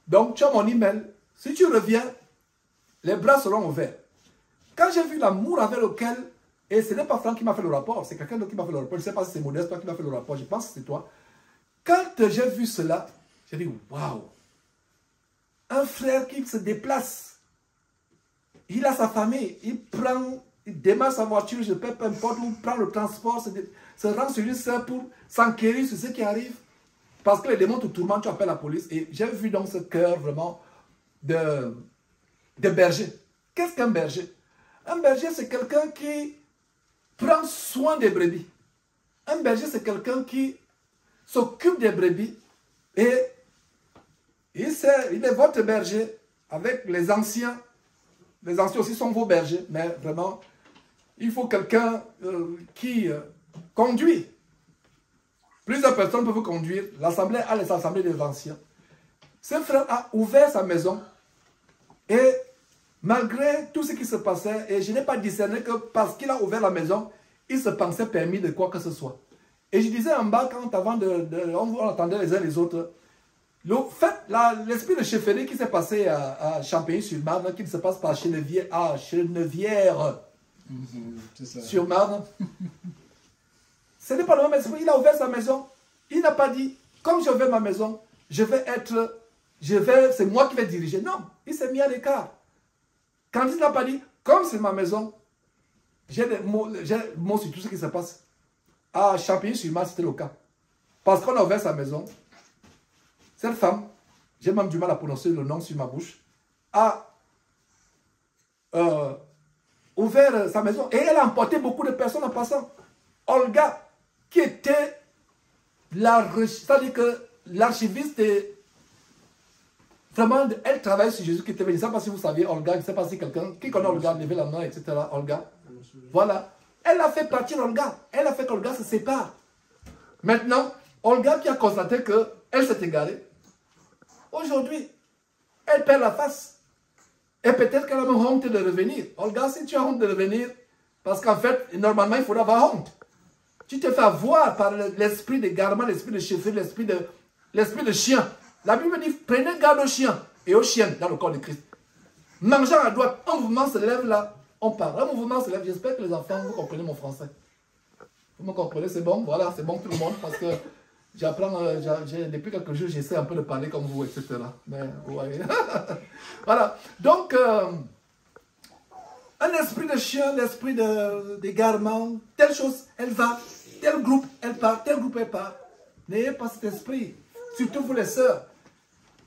Donc, tu as mon email. Si tu reviens, les bras seront ouverts. Quand j'ai vu l'amour avec lequel, et ce n'est pas Franck qui m'a fait le rapport, c'est quelqu'un d'autre qui m'a fait le rapport. Je ne sais pas si c'est Modeste, toi qui m'a fait le rapport, je pense que c'est toi. Quand j'ai vu cela, j'ai dit, waouh, un frère qui se déplace, il a sa famille, il démarre sa voiture, je paie peu importe, ou prend le transport, se rend sur une sœur pour s'enquérir sur ce qui arrive. Parce que les démons te tourmentent, tu appelles la police. Et j'ai vu dans ce cœur vraiment de berger. Qu'est-ce qu'un berger? Un berger, c'est quelqu'un qui prend soin des brebis. Un berger, c'est quelqu'un qui s'occupe des brebis. Et il est votre berger avec les anciens. Les anciens aussi sont vos bergers. Mais vraiment, il faut quelqu'un qui conduit. Plusieurs personnes peuvent conduire. L'assemblée a les assemblées des anciens. Ce frère a ouvert sa maison. Et malgré tout ce qui se passait, et je n'ai pas discerné que parce qu'il a ouvert la maison, il se pensait permis de quoi que ce soit. Et je disais en bas, quand avant on entendait les uns les autres, l'esprit de chefferie qui s'est passé à Champigny-sur-Marne, qui ne se passe pas à Chenevière-sur-Marne, ce n'est pas le même esprit. Il a ouvert sa maison. Il n'a pas dit, comme j'ai ouvert ma maison, c'est moi qui vais diriger. Non, il s'est mis à l'écart. Quand il n'a pas dit, comme c'est ma maison, j'ai des mots sur tout ce qui se passe. À Champigny-sur-Marne, c'était le cas. Parce qu'on a ouvert sa maison. Cette femme, j'ai même du mal à prononcer le nom sur ma bouche, a ouvert sa maison et elle a emporté beaucoup de personnes en passant. Olga, qui était c'est-à-dire que l'archiviste, vraiment, elle travaille sur Jésus qui était venu. Je ne sais pas si vous saviez Olga, je ne sais pas si quelqu'un, qui connaît Olga, levez la main, etc. Olga. Voilà. Elle a fait partir Olga. Elle a fait qu'Olga se sépare. Maintenant, Olga qui a constaté qu'elle s'est égarée, aujourd'hui, elle perd la face. Et peut-être qu'elle a même honte de revenir. Olga, si tu as honte de revenir, parce qu'en fait, normalement, il faudra avoir honte. Tu te fais avoir par l'esprit d'égarement, l'esprit de chefferie, l'esprit de chien. La Bible dit, prenez garde aux chiens et aux chiennes dans le corps de Christ. Mangeant à droite, un mouvement se lève là, on part. Un mouvement se lève. J'espère que les enfants, vous comprenez mon français. Vous me comprenez, c'est bon? Voilà, c'est bon tout le monde parce que j'apprends, depuis quelques jours, j'essaie un peu de parler comme vous, etc. Mais, ouais. Voilà. Donc, un esprit de chien, l'esprit d'égarement, telle chose, elle va, tel groupe, elle part, tel groupe, elle part. N'ayez pas cet esprit, surtout vous les sœurs.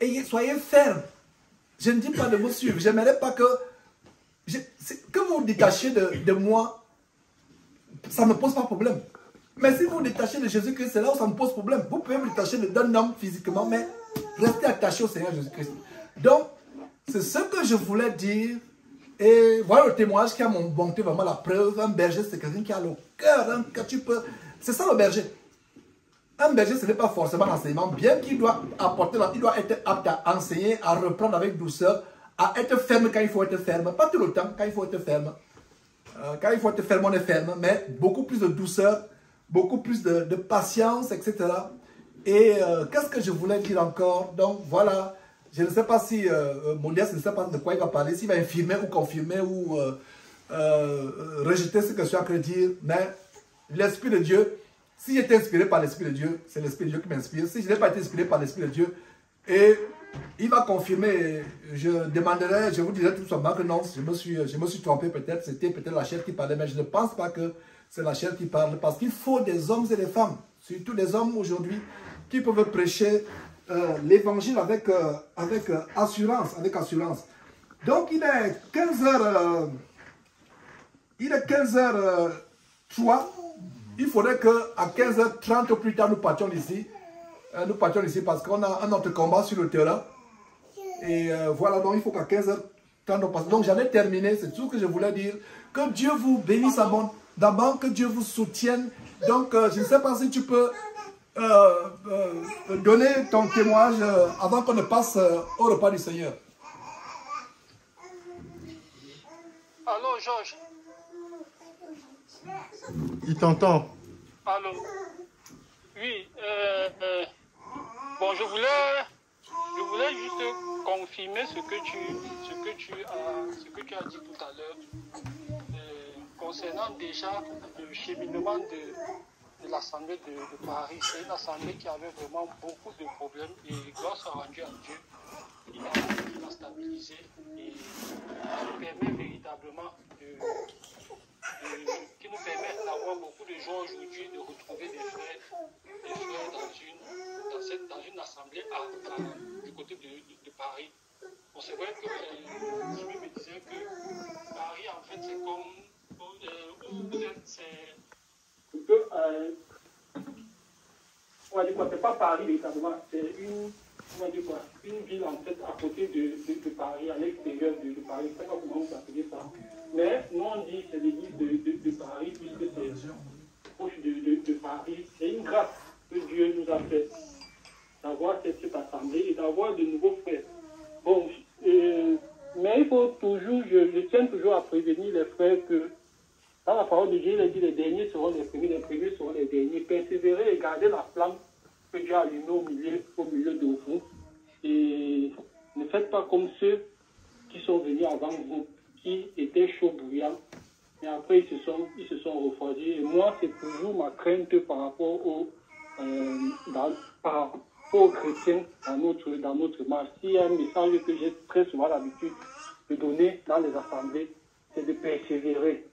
Et soyez fermes. Je ne dis pas de vous suivre. J'aimerais pas que vous vous détachiez de moi. Ça ne me pose pas de problème. Mais si vous vous détachez de Jésus-Christ, c'est là où ça me pose problème. Vous pouvez vous détacher d'un homme physiquement, mais restez attaché au Seigneur Jésus-Christ. Donc, c'est ce que je voulais dire. Et voilà le témoignage qui a monté vraiment la preuve. Un berger, c'est quelqu'un qui a le cœur. C'est ça le berger. Un berger, ce n'est pas forcément l'enseignement. Bien qu'il doit apporter, il doit être apte à enseigner, à reprendre avec douceur, à être ferme quand il faut être ferme. Pas tout le temps quand il faut être ferme. Quand il faut être ferme, on est ferme. Mais beaucoup plus de douceur, beaucoup plus de patience, etc. Et qu'est-ce que je voulais dire encore? Donc voilà, je ne sais pas si Molière, je ne sais pas de quoi il va parler, s'il va infirmer ou confirmer ou rejeter ce que je suis en train de dire. Mais l'Esprit de Dieu, si j'étais inspiré par l'Esprit de Dieu, c'est l'Esprit de Dieu qui m'inspire. Si je n'ai pas été inspiré par l'Esprit de Dieu, et il va confirmer, je demanderai, je vous dirai tout simplement que non, je me suis trompé peut-être, c'était peut-être la chair qui parlait, mais je ne pense pas que c'est la chair qui parle, parce qu'il faut des hommes et des femmes, surtout des hommes aujourd'hui, qui peuvent prêcher l'évangile avec assurance, Donc il est 15h, il est 15h03, il faudrait qu'à 15h30 plus tard nous partions d'ici. Nous partions d'ici parce qu'on a un autre combat sur le terrain. Et voilà, donc il faut qu'à 15h30 nous passions. Donc j'en ai terminé, c'est tout ce que je voulais dire. Que Dieu vous bénisse abondamment, que Dieu vous soutienne. Donc je ne sais pas si tu peux donner ton témoignage avant qu'on ne passe au repas du Seigneur. Allô, Georges. Il t'entend. Allô. Oui. Bon, je voulais juste confirmer ce que tu as dit tout à l'heure concernant déjà le cheminement de l'Assemblée de Paris. C'est une assemblée qui avait vraiment beaucoup de problèmes et grâce à rendu à Dieu, il a stabilisé et nous permet véritablement qui nous permet d'avoir beaucoup de joie aujourd'hui, de retrouver des frères dans une assemblée du côté de Paris. Bon, c'est vrai que Jimmy me disait que Paris, en fait, c'est comme où vous êtes, c'est on va dire quoi, c'est pas Paris véritablement, c'est une ville en fait à côté de Paris, à l'extérieur de Paris, je ne sais pas comment vous appelez ça. Mais nous on dit que c'est l'église de Paris, puisque c'est proche de Paris. C'est une grâce que Dieu nous a faite d'avoir cette assemblée et d'avoir de nouveaux frères. Bon, mais il faut toujours, je tiens toujours à prévenir les frères que dans la parole de Dieu, il a dit les derniers seront les premiers seront les derniers. Persévérer et garder la flamme que Dieu a allumée au milieu de vous. Et ne faites pas comme ceux qui sont venus avant vous, qui étaient chauds bouillants, et après ils se sont refroidis. Et moi, c'est toujours ma crainte par rapport aux chrétiens dans notre marche. S'il y a un message que j'ai très souvent l'habitude de donner dans les assemblées, c'est de persévérer.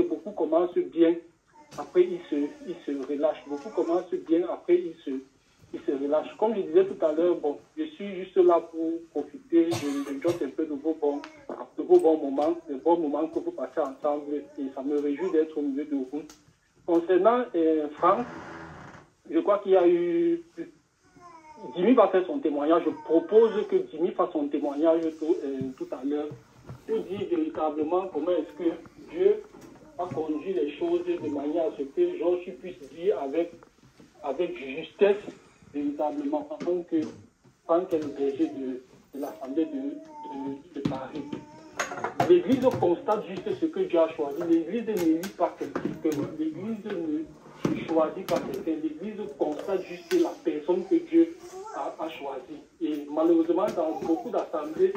Beaucoup commencent bien, après ils se relâchent. Beaucoup commencent bien, après ils se relâchent. Comme je disais tout à l'heure, bon, je suis juste là pour profiter, je joue un peu de vos bons moments, les bons moments que vous passez ensemble, et ça me réjouit d'être au milieu de vous. Concernant Franck, je crois qu'il y a eu... Jimmy va faire son témoignage. Je propose que Jimmy fasse son témoignage tout à l'heure pour dire véritablement comment est-ce que Dieu a conduit les choses de manière à ce que Georges puisse dire avec justesse véritablement, en tant que Franck est le berger de l'Assemblée de Paris. L'Église constate juste ce que Dieu a choisi. L'Église n'élit pas quelqu'un. L'Église ne choisit pas quelqu'un. L'Église constate juste la personne que Dieu a choisie. Et malheureusement, dans beaucoup d'assemblées,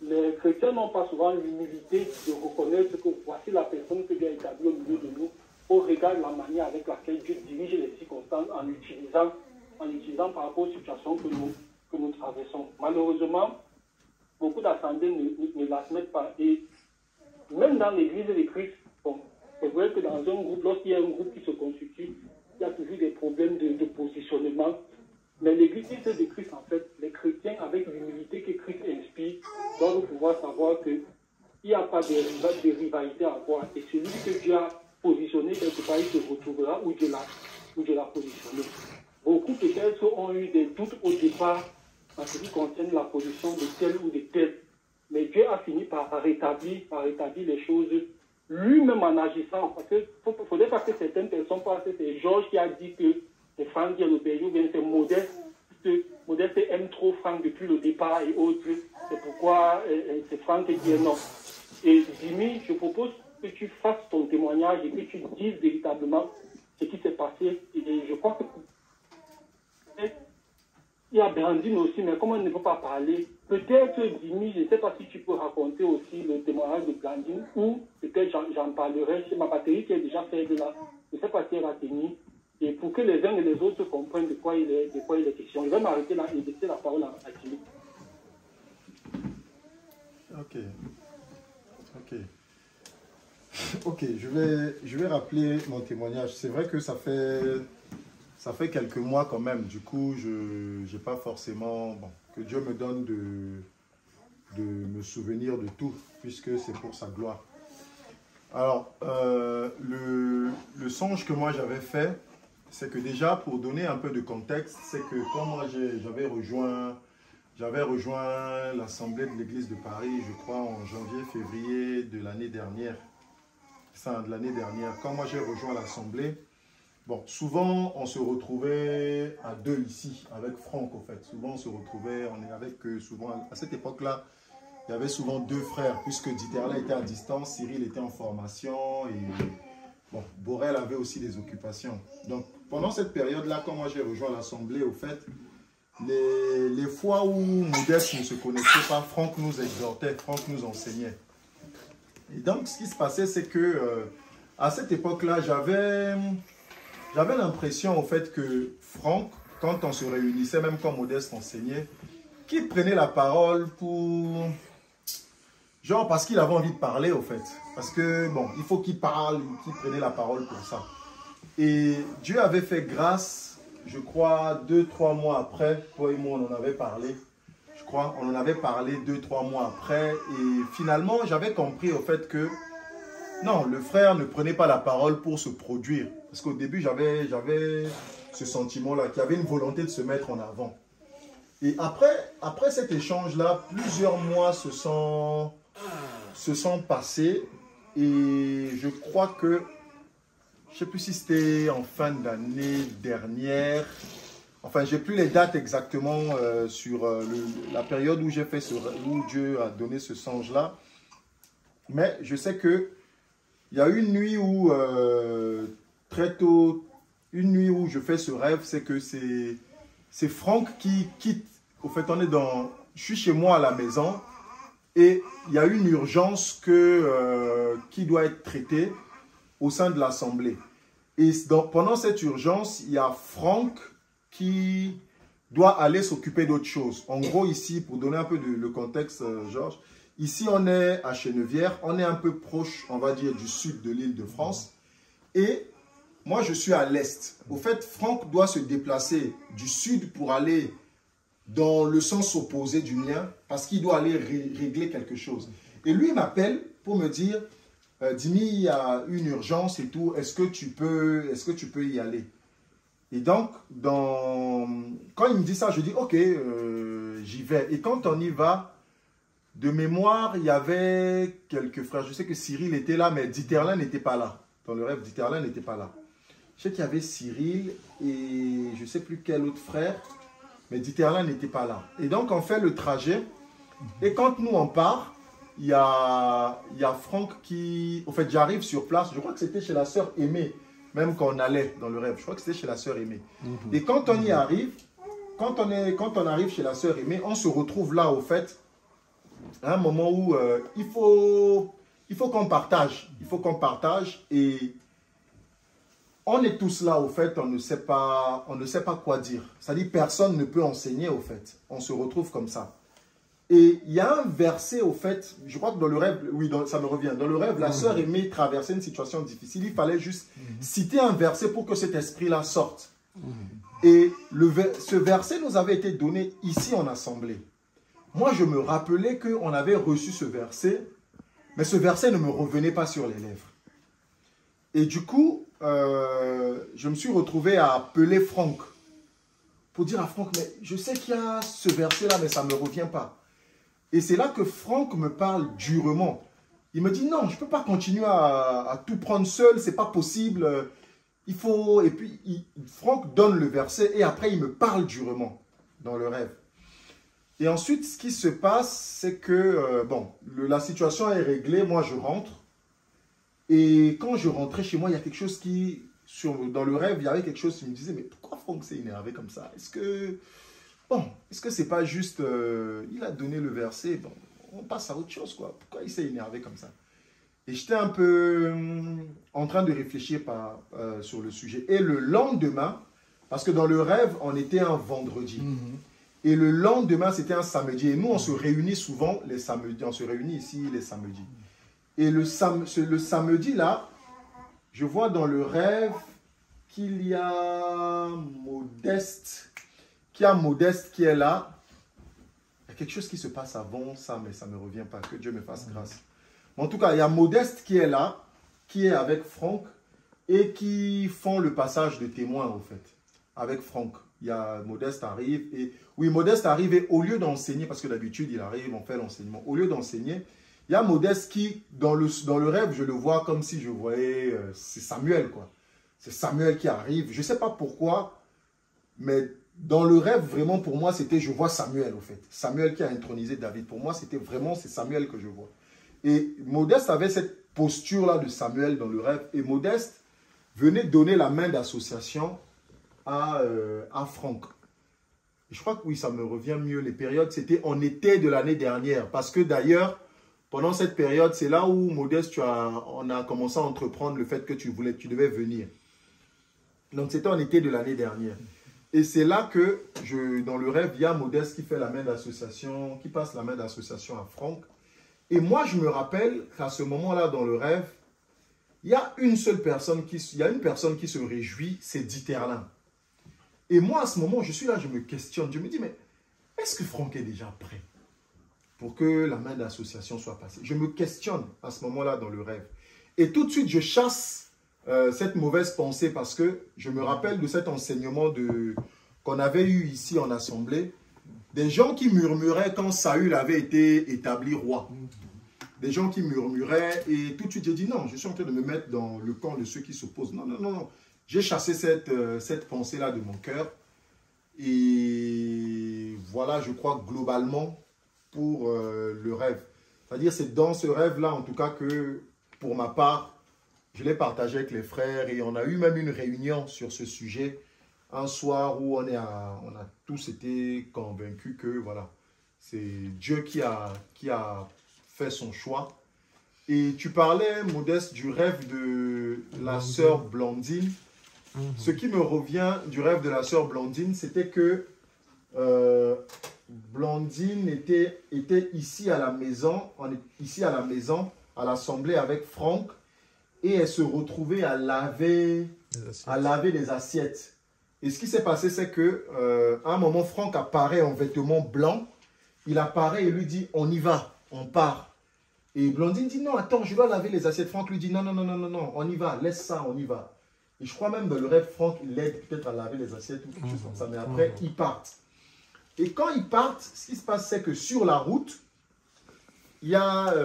les chrétiens n'ont pas souvent l'humilité de reconnaître que voici la personne que Dieu a établie au milieu de nous, au regard de la manière avec laquelle Dieu dirige les circonstances en utilisant par rapport aux situations que nous traversons. Malheureusement, beaucoup d'assemblées ne l'admettent pas. Et même dans l'église de Christ, bon, c'est vrai que dans un groupe, lorsqu'il y a un groupe qui se constitue, il y a toujours des problèmes de positionnement. Mais l'église de Christ, en fait, les chrétiens, avec l'humilité que Christ inspire, doivent pouvoir savoir qu'il n'y a pas de rivalité à avoir. Et celui que Dieu a positionné quelque part, il se retrouvera où Dieu l'a positionné. Beaucoup peut-être ont eu des doutes au départ en ce qui concerne la position de tel ou de tel. Mais Dieu a fini par rétablir les choses lui-même en agissant. Parce qu'il ne faudrait pas que certaines personnes pensent que c'est Georges qui a dit que c'est Franck qui est le berger, ou bien c'est Modeste. Modeste aime trop Franck depuis le départ et autres. C'est pourquoi c'est Franck qui est non. Et Jimmy, je propose que tu fasses ton témoignage et que tu dises véritablement ce qui s'est passé. Et je crois que il y a Brandine aussi, mais comment on ne peut pas parler? Peut-être, Jimmy, je ne sais pas si tu peux raconter aussi le témoignage de Brandine, ou peut-être j'en parlerai chez ma batterie qui est déjà faite là. Je ne sais pas si elle va tenir. Et pour que les uns et les autres comprennent de quoi il est question. Je vais m'arrêter là et laisser la parole à Jimmy. Ok, je vais rappeler mon témoignage. C'est vrai que ça fait quelques mois quand même. Du coup, je n'ai pas forcément... Bon, que Dieu me donne de me souvenir de tout, puisque c'est pour sa gloire. Alors, le songe que moi j'avais fait, c'est que déjà, pour donner un peu de contexte, c'est que quand moi j'avais rejoint l'Assemblée de l'Église de Paris, je crois en janvier-février de l'année dernière. De l'année dernière, quand moi j'ai rejoint l'Assemblée, bon, souvent on se retrouvait à deux ici, avec Franck au fait. Souvent on se retrouvait, on est avec souvent, à cette époque-là, il y avait souvent deux frères, puisque Dieterle était à distance, Cyril était en formation, et bon, Borel avait aussi des occupations. Donc pendant cette période-là, quand moi j'ai rejoint l'Assemblée, au fait, les fois où Modeste ne se connaissait pas, Franck nous exhortait, Franck nous enseignait. Et donc, ce qui se passait, c'est que à cette époque-là, j'avais l'impression, au fait, que Franck, quand on se réunissait, même quand Modeste enseignait, qu'il prenait la parole pour... Genre, parce qu'il avait envie de parler, au fait. Parce que, bon, il faut qu'il parle, qu'il prenne la parole pour ça. Et Dieu avait fait grâce, je crois, 2-3 mois après, toi et moi, on en avait parlé. On en avait parlé 2-3 mois après et finalement j'avais compris au fait que non, le frère ne prenait pas la parole pour se produire, parce qu'au début j'avais ce sentiment là, qu'il y avait une volonté de se mettre en avant. Et après cet échange là, plusieurs mois se sont passés et je crois que, je ne sais plus si c'était en fin d'année dernière. Enfin, je n'ai plus les dates exactement sur la période où où Dieu a donné ce songe-là. Mais je sais qu'il y a une nuit où, très tôt, une nuit où je fais ce rêve, c'est que c'est Franck qui quitte. Au fait, je suis chez moi à la maison et il y a une urgence qui doit être traitée au sein de l'Assemblée. Et pendant cette urgence, il y a Franck qui doit aller s'occuper d'autre chose. En gros, ici, pour donner un peu le contexte, Georges, ici, on est à Chenevière, on est un peu proche, on va dire, du sud de l'île de France. Et moi, je suis à l'est. Au fait, Franck doit se déplacer du sud pour aller dans le sens opposé du mien, parce qu'il doit aller régler quelque chose. Et lui, il m'appelle pour me dire, Dimi, il y a une urgence et tout, est-ce que tu peux y aller? Et donc, quand il me dit ça, je dis, ok, j'y vais. Et quand on y va, de mémoire, il y avait quelques frères. Je sais que Cyril était là, mais Dieterle n'était pas là. Dans le rêve, Dieterle n'était pas là. Je sais qu'il y avait Cyril et je ne sais plus quel autre frère, mais Dieterle n'était pas là. Et donc, on fait le trajet. Et quand nous, on part, il y a Franck qui... En fait, j'arrive sur place. Je crois que c'était chez la sœur Aimée. Même quand on allait dans le rêve, je crois que c'était chez la sœur Aimée. Et quand on y arrive, quand on arrive chez la sœur Aimée, on se retrouve là, au fait, à un moment où il faut qu'on partage. Il faut qu'on partage et on est tous là, au fait, on ne sait pas quoi dire. C'est-à-dire, personne ne peut enseigner, au fait. On se retrouve comme ça. Et il y a un verset, au fait, je crois que dans le rêve, oui, ça me revient. Dans le rêve, la sœur Aimée traversait une situation difficile. Il fallait juste citer un verset pour que cet esprit-là sorte. Et ce verset nous avait été donné ici en assemblée. moi, je me rappelais qu'on avait reçu ce verset, mais ce verset ne me revenait pas sur les lèvres. Et du coup, je me suis retrouvé à appeler Franck pour dire à Franck, mais je sais qu'il y a ce verset-là, mais ça ne me revient pas. Et c'est là que Franck me parle durement. Il me dit, non, je ne peux pas continuer à tout prendre seul, c'est pas possible. Il faut... Et puis, Franck donne le verset et après, il me parle durement dans le rêve. Et ensuite, ce qui se passe, c'est que, bon, la situation est réglée, moi je rentre. Et quand je rentrais chez moi, il y a quelque chose qui, dans le rêve, il y avait quelque chose qui me disait, mais pourquoi Franck s'est énervé comme ça? Est-ce que, bon, est-ce que c'est pas juste, il a donné le verset, bon, on passe à autre chose, quoi. Pourquoi il s'est énervé comme ça? Et j'étais un peu en train de réfléchir sur le sujet. Et le lendemain, parce que dans le rêve, on était un vendredi. Et le lendemain, c'était un samedi. Et nous, on se réunit souvent les samedis. On se réunit ici les samedis. Et le samedi, là, je vois dans le rêve qu'il y a Modeste, qui est là. Il y a quelque chose qui se passe avant ça, mais ça ne me revient pas. Que Dieu me fasse grâce. Mais en tout cas, il y a Modeste qui est là, qui est avec Franck, et qui font le passage de témoin, en fait, avec Franck. Il y a Modeste arrive, et oui, Modeste arrive, et au lieu d'enseigner, parce que d'habitude, il arrive, on fait l'enseignement, au lieu d'enseigner, il y a Modeste qui, dans le rêve, je le vois comme si je voyais, c'est Samuel, quoi. C'est Samuel qui arrive. Je ne sais pas pourquoi, mais dans le rêve, vraiment, pour moi, c'était, je vois Samuel, au fait. Samuel qui a intronisé David. Pour moi, c'était vraiment, c'est Samuel que je vois. Et Modeste avait cette posture-là de Samuel dans le rêve. Et Modeste venait donner la main d'association à Franck. Et je crois que oui, ça me revient mieux. Les périodes, c'était en été de l'année dernière. Parce que d'ailleurs, pendant cette période, c'est là où Modeste, on a commencé à entreprendre le fait que tu devais venir. Donc c'était en été de l'année dernière. Et c'est là que, dans le rêve, il y a Modeste qui fait la main d'association, qui passe la main d'association à Franck. Et moi, je me rappelle qu'à ce moment-là, dans le rêve, il y a une personne qui se réjouit, c'est Diterlin. Et moi, à ce moment, je suis là, je me questionne. Je me dis, mais est-ce que Franck est déjà prêt pour que la main d'association soit passée? Je me questionne à ce moment-là dans le rêve. Et tout de suite, je chasse cette mauvaise pensée parce que je me rappelle de cet enseignement qu'on avait eu ici en assemblée. Des gens qui murmuraient quand Saül avait été établi roi. Des gens qui murmuraient et tout de suite j'ai dit non, je suis en train de me mettre dans le camp de ceux qui s'opposent. Non, non, non, non. J'ai chassé cette pensée-là de mon cœur. Et voilà, je crois globalement pour le rêve. C'est-à-dire c'est dans ce rêve-là en tout cas que pour ma part, je l'ai partagé avec les frères et on a eu même une réunion sur ce sujet. Un soir où on a tous été convaincus que voilà, c'est Dieu qui a fait son choix. Et tu parlais, Modeste, du rêve de la sœur Blandine. Ce qui me revient du rêve de la sœur Blandine, c'était que Blandine était ici à la maison, à l'assemblée avec Franck, et elle se retrouvait à laver les assiettes. Et ce qui s'est passé, c'est que à un moment, Franck apparaît en vêtements blancs. Il apparaît et lui dit, on y va, on part. Et Blandine dit, non, attends, je dois laver les assiettes. Franck lui dit, non, non, non, non, non, non, on y va, laisse ça, on y va. Et je crois même dans le rêve, Franck l'aide peut-être à laver les assiettes ou quelque chose comme ça. Mais après, ils partent. Et quand ils partent, ce qui se passe, c'est que sur la route, il y a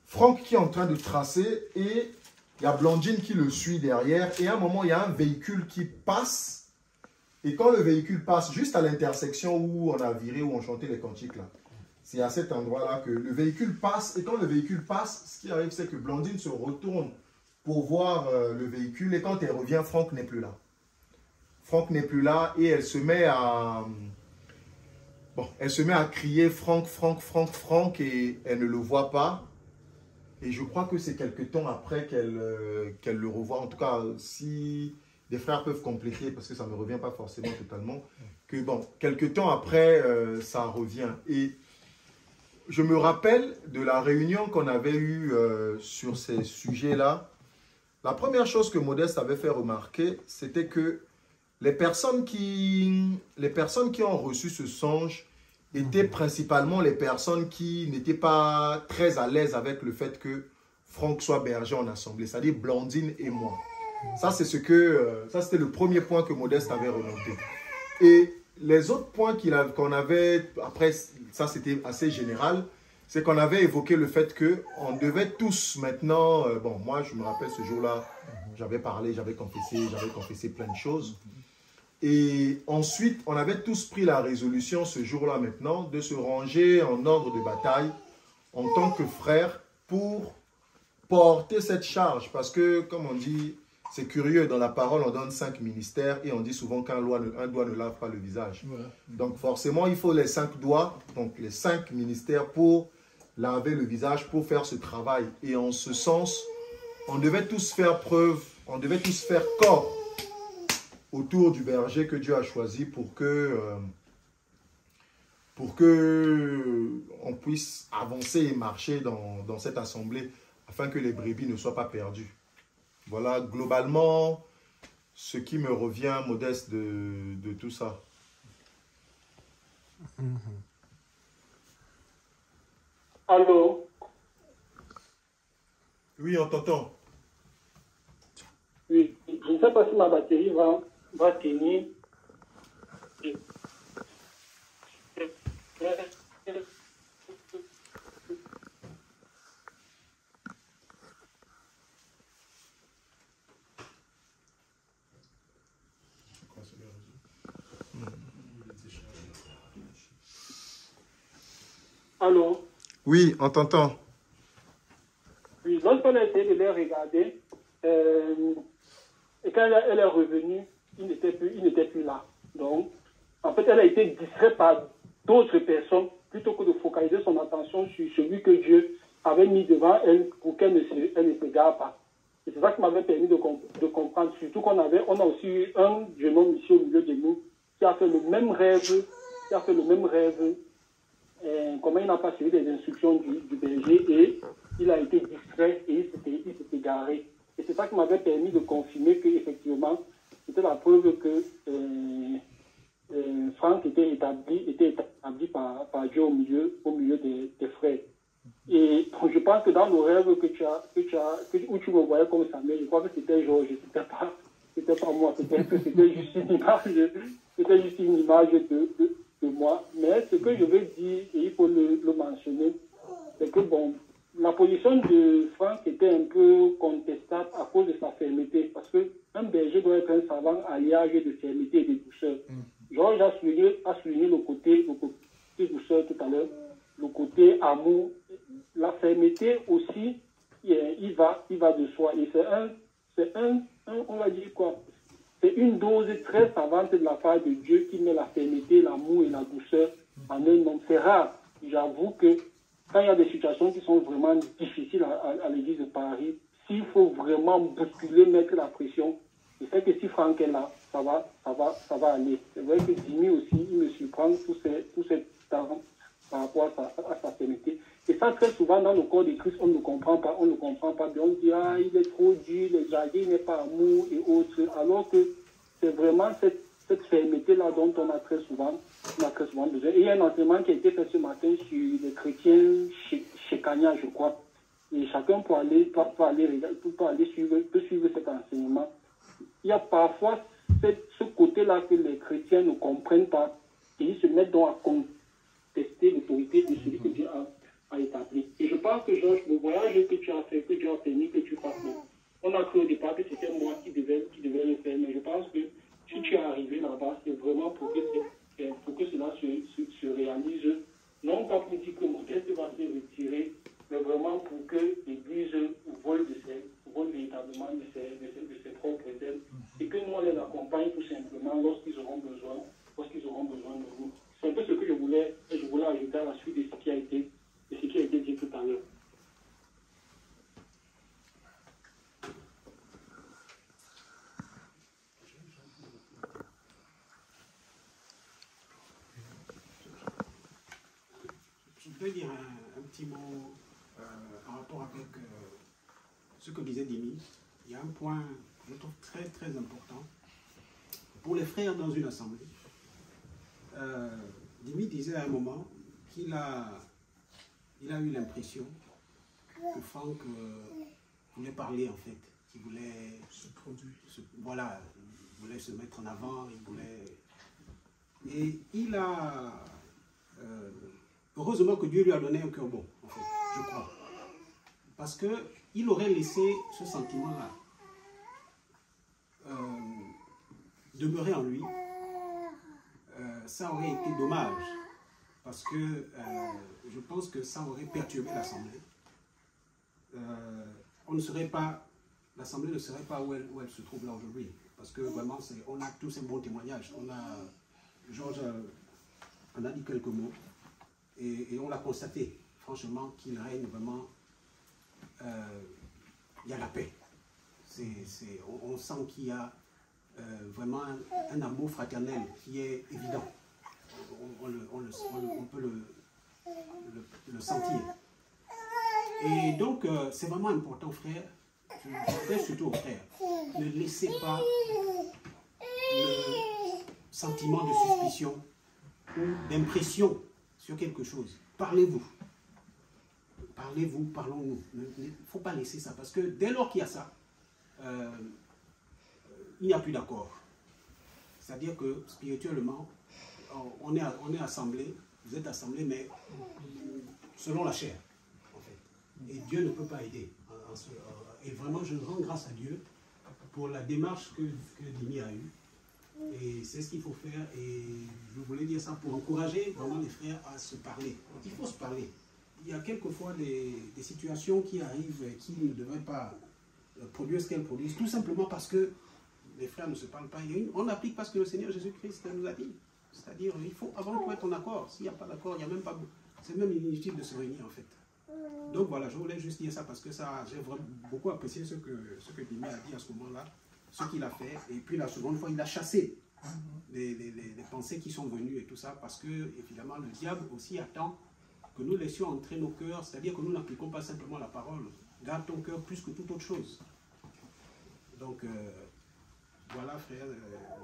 Franck qui est en train de tracer et il y a Blandine qui le suit derrière. Et à un moment, il y a un véhicule qui passe. Et quand le véhicule passe juste à l'intersection où on a viré, où on chantait les cantiques là, c'est à cet endroit-là que le véhicule passe. Et quand le véhicule passe, ce qui arrive, c'est que Blandine se retourne pour voir le véhicule. Et quand elle revient, Franck n'est plus là. Franck n'est plus là et elle se met à... Bon, elle se met à crier Franck, Franck, Franck, Franck et elle ne le voit pas. Et je crois que c'est quelque temps après qu'elle le revoit. En tout cas, si des frères peuvent compléter, parce que ça ne me revient pas forcément totalement, que bon, quelque temps après, ça revient. Et je me rappelle de la réunion qu'on avait eue sur ces sujets-là. La première chose que Modeste avait fait remarquer, c'était que les personnes qui ont reçu ce songe, étaient principalement les personnes qui n'étaient pas très à l'aise avec le fait que Franck soit berger en assemblée, c'est-à-dire Blandine et moi. Ça, c'est ça, c'était le premier point que Modeste avait remonté. Et les autres points qu'on avait, après, ça c'était assez général, c'est qu'on avait évoqué le fait qu'on devait tous maintenant, bon, moi je me rappelle ce jour-là, j'avais parlé, j'avais confessé plein de choses. Et ensuite, on avait tous pris la résolution ce jour-là maintenant de se ranger en ordre de bataille en tant que frères pour porter cette charge. Parce que, comme on dit, c'est curieux, dans la parole, on donne 5 ministères et on dit souvent qu'un doigt ne lave pas le visage. Ouais. Donc forcément, il faut les 5 doigts, donc les 5 ministères pour laver le visage, pour faire ce travail. Et en ce sens, on devait tous faire preuve, on devait tous faire corps autour du berger que Dieu a choisi pour que on puisse avancer et marcher dans cette assemblée afin que les brebis ne soient pas perdues. Voilà globalement ce qui me revient, Modeste, de tout ça. Allô? Oui, on t'entend. Oui, je ne sais pas si ma batterie va tenir. Allô? Oui, on t'entend. Oui, lorsqu'on a essayé de les regarder, et quand elle est revenue, il n'était plus là. Donc, en fait, elle a été distraite par d'autres personnes plutôt que de focaliser son attention sur celui que Dieu avait mis devant elle pour qu'elle ne s'égare pas. Et c'est ça qui m'avait permis de comprendre. Surtout qu'on a aussi eu un jeune homme ici au milieu de nous qui a fait le même rêve, comment il n'a pas suivi les instructions du berger et il a été distrait et il s'était garé. Et c'est ça qui m'avait permis de confirmer qu'effectivement, c'était la preuve que Franck était établi par Dieu au milieu des frères. Et je pense que dans le rêve où tu me voyais comme Samuel, je crois que c'était Georges, c'était pas moi, c'était juste une image de moi. Mais ce que je veux dire, et il faut le mentionner, c'est que bon, la position de Franck était un peu contestable à cause de sa fermeté. Parce qu'un berger doit être un savant alliage de fermeté et de douceur. Georges a souligné le côté douceur tout à l'heure, le côté amour. La fermeté aussi, il va de soi. Et c'est on va dire quoi? C'est une dose très savante de la part de Dieu qui met la fermeté, l'amour et la douceur en un homme. C'est rare. J'avoue que quand il y a des situations qui sont vraiment difficiles à l'église de Paris, s'il faut vraiment bousculer, mettre la pression, je sais que si Franck est là, ça va aller. C'est vrai que Jimmy aussi, il me surprend tout cet talent par rapport à sa fermeté. Et ça, très souvent, dans le corps de Christ, on ne comprend pas bien. On dit, ah, il est trop dur, le jargon n'est pas amour et autres. Alors que c'est vraiment cette fermeté-là dont on a très souvent besoin. Et il y a un enseignement qui a été fait ce matin sur les chrétiens chez Kanya, je crois. Et chacun peut aller suivre cet enseignement. Il y a parfois ce côté-là que les chrétiens ne comprennent pas et ils se mettent donc à contester l'autorité de celui que Dieu a établi. Et je pense que Georges, le voyage que tu as fait, que Dieu a permis que tu fasses, on a cru au départ que c'était moi qui devais le faire, mais je pense que si tu es arrivé là-bas, c'est vraiment pour que cela se réalise, non pas pour dire que Modeste va se retirer, mais vraiment pour que l'Église vole véritablement de ses propres ailes et que nous on les accompagne tout simplement lorsqu'ils auront besoin de nous. C'est un peu ce que je voulais ajouter à la suite de ce qui a été dit tout à l'heure. Je voudrais dire un petit mot en rapport avec ce que disait Dimi. Il y a un point que je trouve très très important pour les frères dans une assemblée. Dimi disait à un moment qu'il a eu l'impression que Franck voulait parler en fait, qu'il voulait se produire, voilà, il voulait se mettre en avant, et il a heureusement que Dieu lui a donné un cœur bon, en fait, je crois, parce que il aurait laissé ce sentiment-là demeurer en lui. Ça aurait été dommage, parce que je pense que ça aurait perturbé l'Assemblée. L'Assemblée ne serait pas où elle se trouve là aujourd'hui, parce que vraiment, on a tous ces bons témoignages. Georges en a dit quelques mots, et on l'a constaté, franchement, qu'il règne vraiment, il y a la paix. On sent qu'il y a vraiment un amour fraternel qui est évident. On peut le sentir. Et donc, c'est vraiment important, frère. Je prie surtout aux frères. Ne laissez pas le sentiment de suspicion ou d'impression sur quelque chose. Parlez-vous. Parlez-vous, parlons-nous. Il ne faut pas laisser ça. Parce que dès lors qu'il y a ça, il n'y a plus d'accord. C'est-à-dire que spirituellement, on est assemblés, vous êtes assemblés, mais selon la chair, en fait. Et Dieu ne peut pas aider. Et vraiment, je rends grâce à Dieu pour la démarche que Dimi a eue. Et c'est ce qu'il faut faire. Et je voulais dire ça pour encourager vraiment les frères à se parler. Il faut se parler. Il y a quelquefois des situations qui arrivent et qui ne devraient pas produire ce qu'elles produisent, tout simplement parce que les frères ne se parlent pas. On applique parce que le Seigneur Jésus-Christ nous a dit. C'est-à-dire, il faut avant tout être en accord. S'il n'y a pas d'accord, il n'y a même pas... C'est même inutile de se réunir, en fait. Donc voilà, je voulais juste dire ça parce que j'ai vraiment beaucoup apprécié ce que Dimi a dit à ce moment-là, ce qu'il a fait. Et puis la seconde fois, il a chassé les pensées qui sont venues et tout ça, parce que, évidemment, le diable aussi attend que nous laissions entrer nos cœurs, c'est-à-dire que nous n'appliquons pas simplement la parole. Garde ton cœur plus que toute autre chose. Donc, voilà, frères,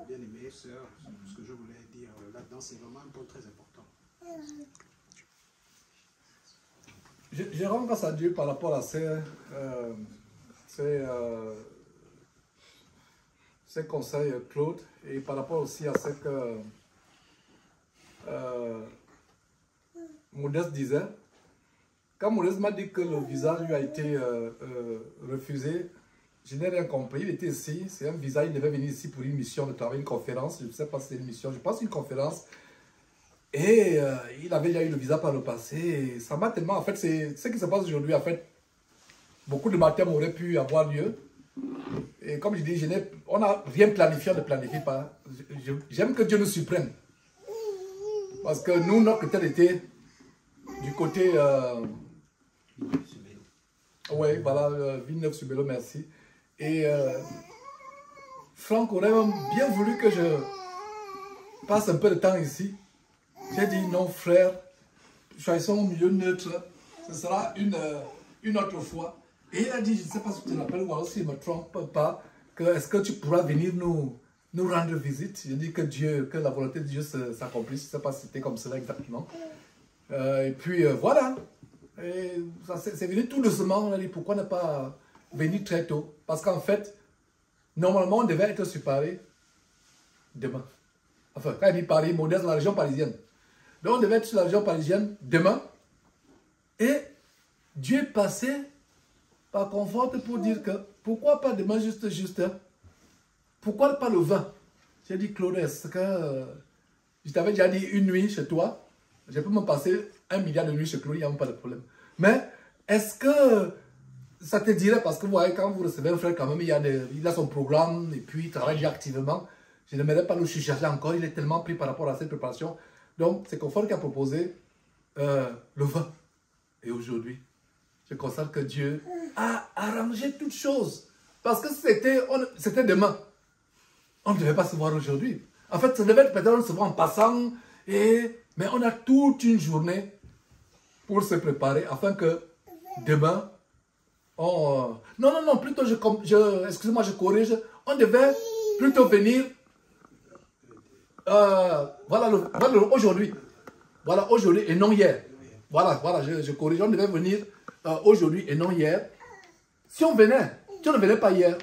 bien-aimés, sœurs, ce que je voulais dire là-dedans, c'est vraiment un point très important. Je rends grâce à Dieu par rapport à ces conseils, Claude, et par rapport aussi à ce que Modeste disait. Quand Modeste m'a dit que le visa lui a été refusé, je n'ai rien compris. Il était ici, c'est un visa, il devait venir ici pour une mission de travail, une conférence. Je ne sais pas si c'est une mission, je pense une conférence. Et il avait déjà eu le visa par le passé. Et ça m'a tellement... En fait, c'est ce qui se passe aujourd'hui. En fait, beaucoup de baptêmes auraient pu avoir lieu. Et comme je dis, on n'a rien planifié, on ne planifie pas. J'aime que Dieu nous surprenne. Parce que nous, notre critère était du côté... oui, voilà, Villeneuve-sur-Bélo, merci. Et Franck aurait même bien voulu que je passe un peu de temps ici. J'ai dit non, frère, choisissons au milieu neutre, ce sera une autre fois. Et il a dit, je ne sais pas si tu te rappelles, ou alors s'il ne me trompe pas, est-ce que tu pourras venir nous rendre visite? J'ai dit que la volonté de Dieu s'accomplisse, je ne sais pas si c'était comme cela exactement. Et puis voilà, c'est venu tout doucement. On a dit pourquoi ne pas venir très tôt? Parce qu'en fait, normalement on devait être sur Paris demain. Enfin, quand il dit Paris, Modeste, la région parisienne. Donc on devait être sur la région parisienne demain. Et Dieu est passé par confort pour dire que pourquoi pas demain juste pourquoi pas le 20? J'ai dit Claude, est-ce que je t'avais déjà dit une nuit chez toi? Je peux me passer 1 milliard de nuits chez Claude, il n'y a même pas de problème. Mais est-ce que ça te dirait, parce que vous voyez, quand vous recevez un frère, quand même, il a son programme et puis il travaille activement. Je n'aimerais pas le chuchoter encore, il est tellement pris par rapport à cette préparation. Donc, c'est Confort qui a proposé le 20. Et aujourd'hui, je constate que Dieu a arrangé toutes choses. Parce que c'était demain. On ne devait pas se voir aujourd'hui. En fait, ça devait être peut-être se voir en passant. Mais on a toute une journée pour se préparer afin que demain, non, plutôt, excusez-moi, je corrige. On devait plutôt venir, voilà aujourd'hui. Voilà, aujourd'hui et non hier. Voilà, je corrige. On devait venir aujourd'hui et non hier. Si on venait, si on ne venait pas hier,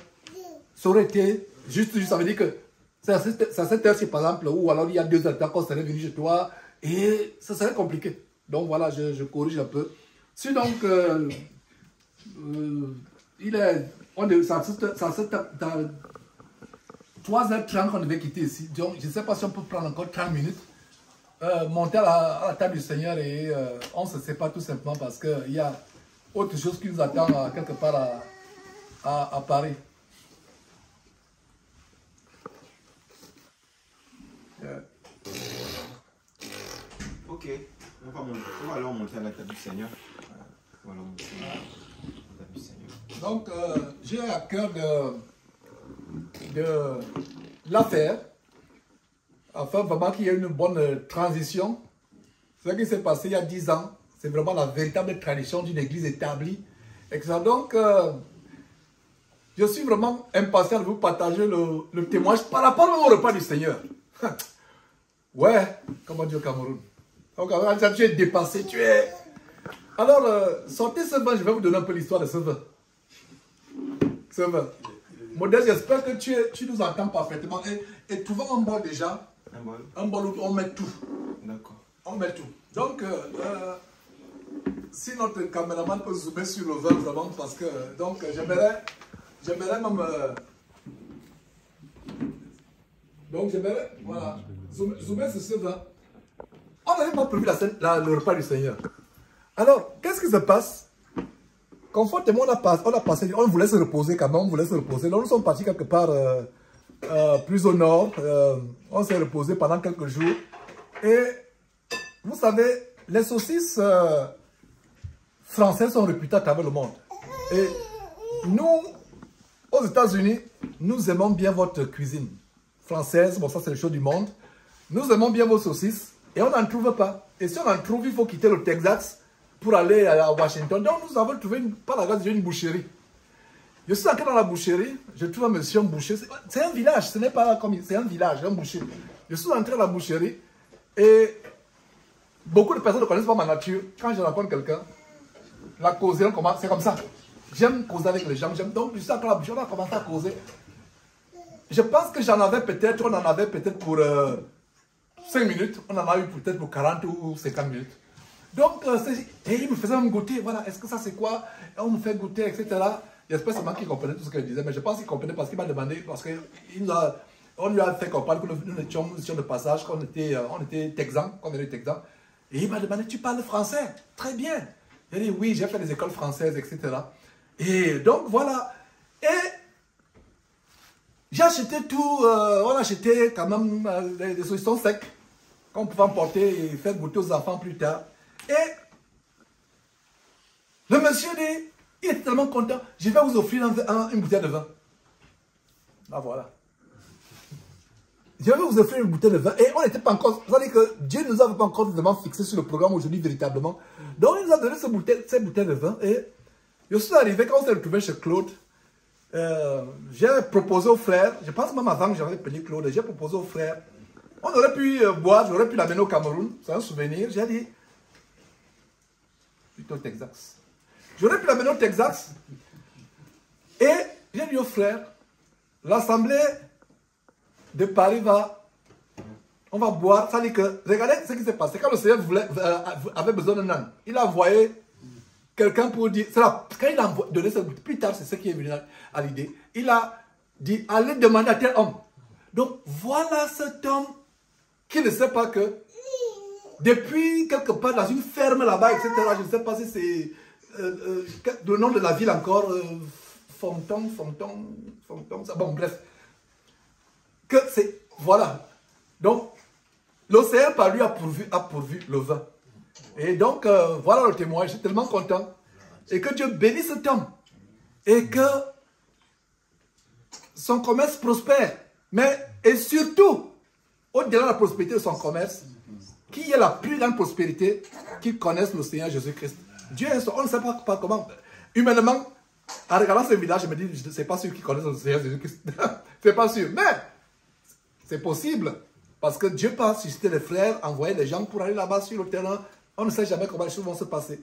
ça aurait été juste ça veut dire que c'est à cette heure-ci, par exemple, ou alors il y a 2 heures qu'on serait venu chez toi, et ça serait compliqué. Donc voilà, je corrige un peu. Sinon, il est, ça 3h30 qu'on devait quitter ici. Donc je ne sais pas si on peut prendre encore 30 minutes, monter à la table du Seigneur et on ne se sépare tout simplement parce qu'il y a autre chose qui nous attend quelque part à Paris. Ok, on va alors monter à la table du Seigneur. Voilà, monter à la table du Seigneur. Donc, j'ai à cœur de la faire, afin vraiment qu'il y ait une bonne transition. C'est ce qui s'est passé il y a 10 ans. C'est vraiment la véritable tradition d'une église établie. Donc, je suis vraiment impatient de vous partager le témoignage par rapport au repas du Seigneur. Ouais, comme on dit au Cameroun. Donc, tu es dépassé, tu es... Alors, sortez ce vin, je vais vous donner un peu l'histoire de ce vin. Ce vin. Modèle, j'espère que tu nous entends parfaitement. Et trouvons un bol déjà. Un bol où on met tout. D'accord. On met tout. Donc, si notre caméraman peut zoomer sur le vin, vraiment, parce que... Donc, j'aimerais même... Donc, j'aimerais... Voilà. Zoomer sur ce vin. On n'avait pas prévu le repas du Seigneur. Alors, qu'est-ce qui se passe? Confortément, on voulait se reposer quand même, on voulait se reposer. Donc, nous sommes partis quelque part plus au nord. On s'est reposé pendant quelques jours. Et vous savez, les saucisses françaises sont réputées à travers le monde. Et nous, aux États-Unis, nous aimons bien votre cuisine française. Bon, ça, c'est les choses du monde. Nous aimons bien vos saucisses. Et on n'en trouve pas. Et si on en trouve, il faut quitter le Texas pour aller à Washington. Donc nous avons trouvé, par la grâce de Dieu, une boucherie. Je suis entré dans la boucherie, je trouve un monsieur, un boucher. C'est un village, ce n'est pas comme... C'est un village, un boucher. Je suis entré dans la boucherie et beaucoup de personnes ne connaissent pas ma nature. Quand je rencontre quelqu'un, la causerie, c'est comme ça. J'aime causer avec les gens. Donc je suis entré dans la boucherie, on a commencé à causer. Je pense que on en avait peut-être pour 5 minutes. On en a eu peut-être pour 40 ou 50 minutes. Donc, et il me faisait me goûter, voilà, est-ce que ça c'est quoi? Et on me fait goûter, etc. J'espère seulement qu'il comprenait tout ce que je disais, mais je pense qu'il comprenait parce qu'il m'a demandé, parce qu'on lui a fait comprendre que nous étions de passage, qu'on était texans, qu'on était texans. Et il m'a demandé, tu parles français? Très bien. J'ai dit, oui, j'ai fait des écoles françaises, etc. Et donc, voilà. Et j'ai acheté tout, on a acheté quand même des saucissons secs qu'on pouvait emporter et faire goûter aux enfants plus tard. Et le monsieur dit, il est tellement content, je vais vous offrir une bouteille de vin. Ah voilà. Je vais vous offrir une bouteille de vin. Et on n'était pas encore, vous savez que Dieu ne nous avait pas encore vraiment fixé sur le programme aujourd'hui véritablement. Donc il nous a donné cette bouteille de vin. Et je suis arrivé, quand on s'est retrouvé chez Claude, j'ai proposé au frère, je pense même avant que j'avais payé Claude, j'ai proposé au frère, on aurait pu boire, j'aurais pu l'amener au Cameroun, c'est un souvenir. J'ai dit, plutôt au Texas. J'aurais pu l'amener au Texas. Et j'ai dit au frère, l'Assemblée de Paris on va boire. Ça dit que, regardez ce qui s'est passé. Quand le Seigneur avait besoin d'un âne, il a envoyé quelqu'un pour dire, quand il a donné cette bouteille, plus tard, c'est ce qui est venu à l'idée, il a dit, allez demander à tel homme. Donc, voilà cet homme qui ne sait pas que, depuis quelque part dans une ferme là-bas, etc., je ne sais pas si c'est le nom de la ville encore, Fonton, bon bref, que c'est, voilà. Donc, l'océan par lui a pourvu le vin. Et donc, voilà le témoignage, je suis tellement content. Et que Dieu bénisse cet homme. Et que son commerce prospère. Mais, et surtout, au-delà de la prospérité de son commerce, qui est la plus grande prospérité, qu'ils connaissent le Seigneur Jésus-Christ. Dieu est on ne sait pas comment. Humainement, en regardant ce village, je me dis, je ne sais pas sûr qu'ils connaissent le Seigneur Jésus-Christ. C'est pas sûr. Mais, c'est possible. Parce que Dieu peut susciter les frères, envoyer les gens pour aller là-bas sur le terrain. On ne sait jamais comment les choses vont se passer.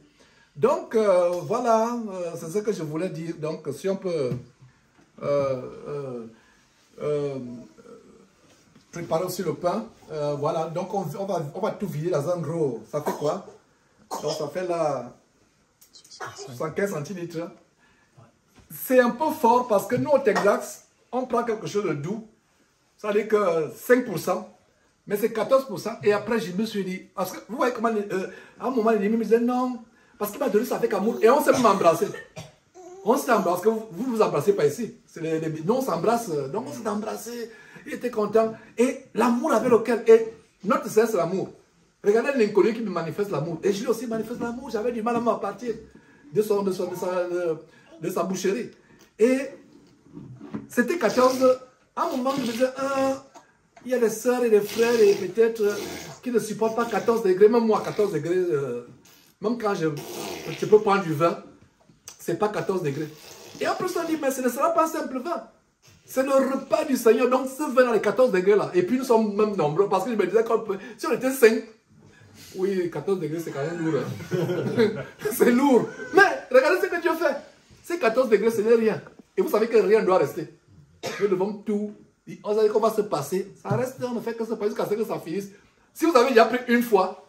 Donc, voilà, c'est ce que je voulais dire. Donc, si on peut préparer aussi le pain, voilà. Donc, on va tout vider dans un gros. Ça fait quoi? Donc, ça fait là 75 centilitres. C'est un peu fort parce que nous, au Texas, on prend quelque chose de doux. Ça veut dire que 5%. Mais c'est 14%. Et après, je me suis dit, parce que vous voyez comment, à un moment, l'ennemi me disait non, parce qu'il m'a donné ça avec amour. Et on s'est même embrassé. On s'est embrassé, parce que vous ne vous embrassez pas ici. Nous, on s'embrasse. Donc, on s'est embrassé. Il était content. Et l'amour avec lequel. Et notre Seigneur, c'est l'amour. Regardez l'inconnu qui me manifeste l'amour. Et je lui aussi manifeste l'amour. J'avais du mal à m'en partir de sa boucherie. Et c'était 14. À un moment, je me disais, il y a des sœurs et des frères et peut-être qui ne supportent pas 14 degrés. Même moi, 14 degrés, même quand je peux prendre du vin, c'est pas 14 degrés. Et après, on dit, mais ce ne sera pas un simple vin. C'est le repas du Seigneur. Donc, ce vin dans les 14 degrés là. Et puis, nous sommes même nombreux parce que je me disais, si on était 5, oui, 14 degrés, c'est quand même lourd. Hein. C'est lourd. Mais, regardez ce que Dieu fait. Ces 14 degrés, ce n'est rien. Et vous savez que rien ne doit rester. Nous devons tout. On sait qu'on va se passer. Ça reste, on ne fait que se passer jusqu'à ce que ça finisse. Si vous avez déjà pris une fois,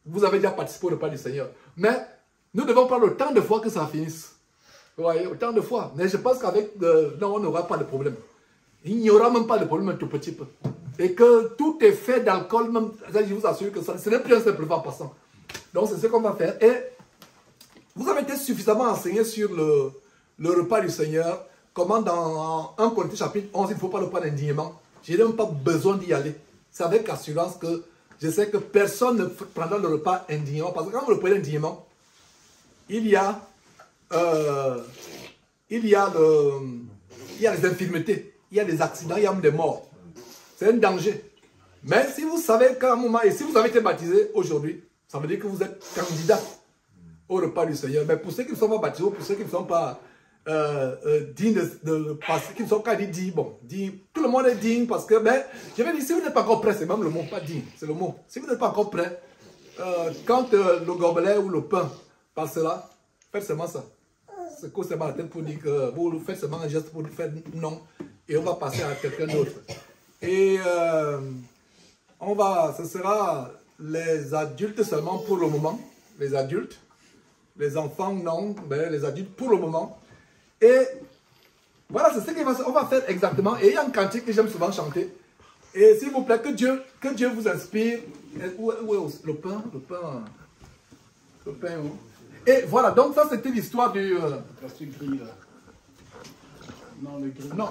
vous avez déjà participé au repas du Seigneur. Mais nous devons prendre autant de fois que ça finisse. Vous voyez, autant de fois. Mais je pense qu'avec, non, on n'aura pas de problème. Il n'y aura même pas de problème un tout petit peu. Et que tout est fait d'alcool, même, je vous assure que ça, ce n'est plus un simple vin passant. Donc c'est ce qu'on va faire. Et vous avez été suffisamment enseigné sur le repas du Seigneur. Comment dans 1 Corinthiens chapitre 11, il ne faut pas le prendre indignement. Je n'ai même pas besoin d'y aller. C'est avec assurance que je sais que personne ne prendra le repas indignement. Parce que quand vous le prenez indignement, il y a les infirmités, il y a des accidents, il y a même des morts. C'est un danger. Mais si vous savez qu'à un moment, et si vous avez été baptisé aujourd'hui, ça veut dire que vous êtes candidat au repas du Seigneur. Mais pour ceux qui ne sont pas baptisés, pour ceux qui ne sont pas dignes de passer, qui ne sont pas dignes, bon, tout le monde est digne parce que, ben, je vais dire, si vous n'êtes pas encore prêt, c'est même le mot, pas digne, c'est le mot. Si vous n'êtes pas encore prêt, quand le gobelet ou le pain passera, faites seulement ça. Secouez seulement la tête pour dire que vous faites seulement un geste pour faire non, et on va passer à quelqu'un d'autre. Et ce sera les adultes seulement pour le moment, les adultes, les enfants non, mais les adultes pour le moment. Et voilà, c'est ce qu'on va faire exactement. Et il y a un cantique que j'aime souvent chanter. Et s'il vous plaît, que Dieu vous inspire. Où est le pain? Le pain où? Et voilà, donc ça c'était l'histoire du... plastique gris là. Non, le gris. Non.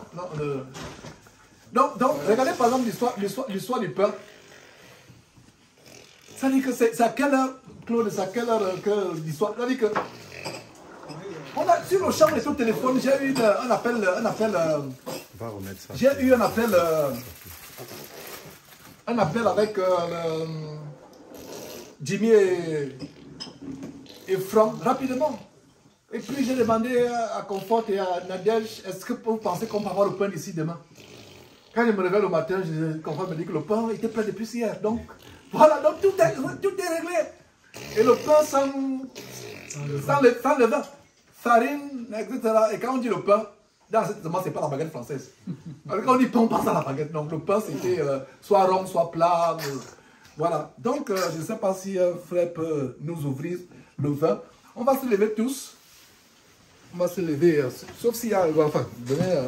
Donc, regardez par exemple l'histoire du pain. Ça dit que c'est à quelle heure, Claude, c'est à quelle heure que l'histoire... Ça dit que... sur le champ et sur le téléphone, j'ai eu un appel. J'ai eu un appel avec Jimmy et Franck rapidement. Et puis j'ai demandé à Confort et à Nadège, est-ce que vous pensez qu'on va avoir le pain d'ici demain? Quand je me réveille le matin, Confort me dit que le pain était prêt depuis hier. Donc voilà, donc tout est réglé. Et le pain sans le vin. Farine, etc. Et quand on dit le pain, dans cette demande, ce n'est pas la baguette française. Alors, quand on dit pain, on passe à la baguette. Donc le pain, c'était soit rond, soit plat. Voilà. Donc, je ne sais pas si un frère peut nous ouvrir le vin. On va se lever tous. On va se lever, sauf s'il y a... Enfin,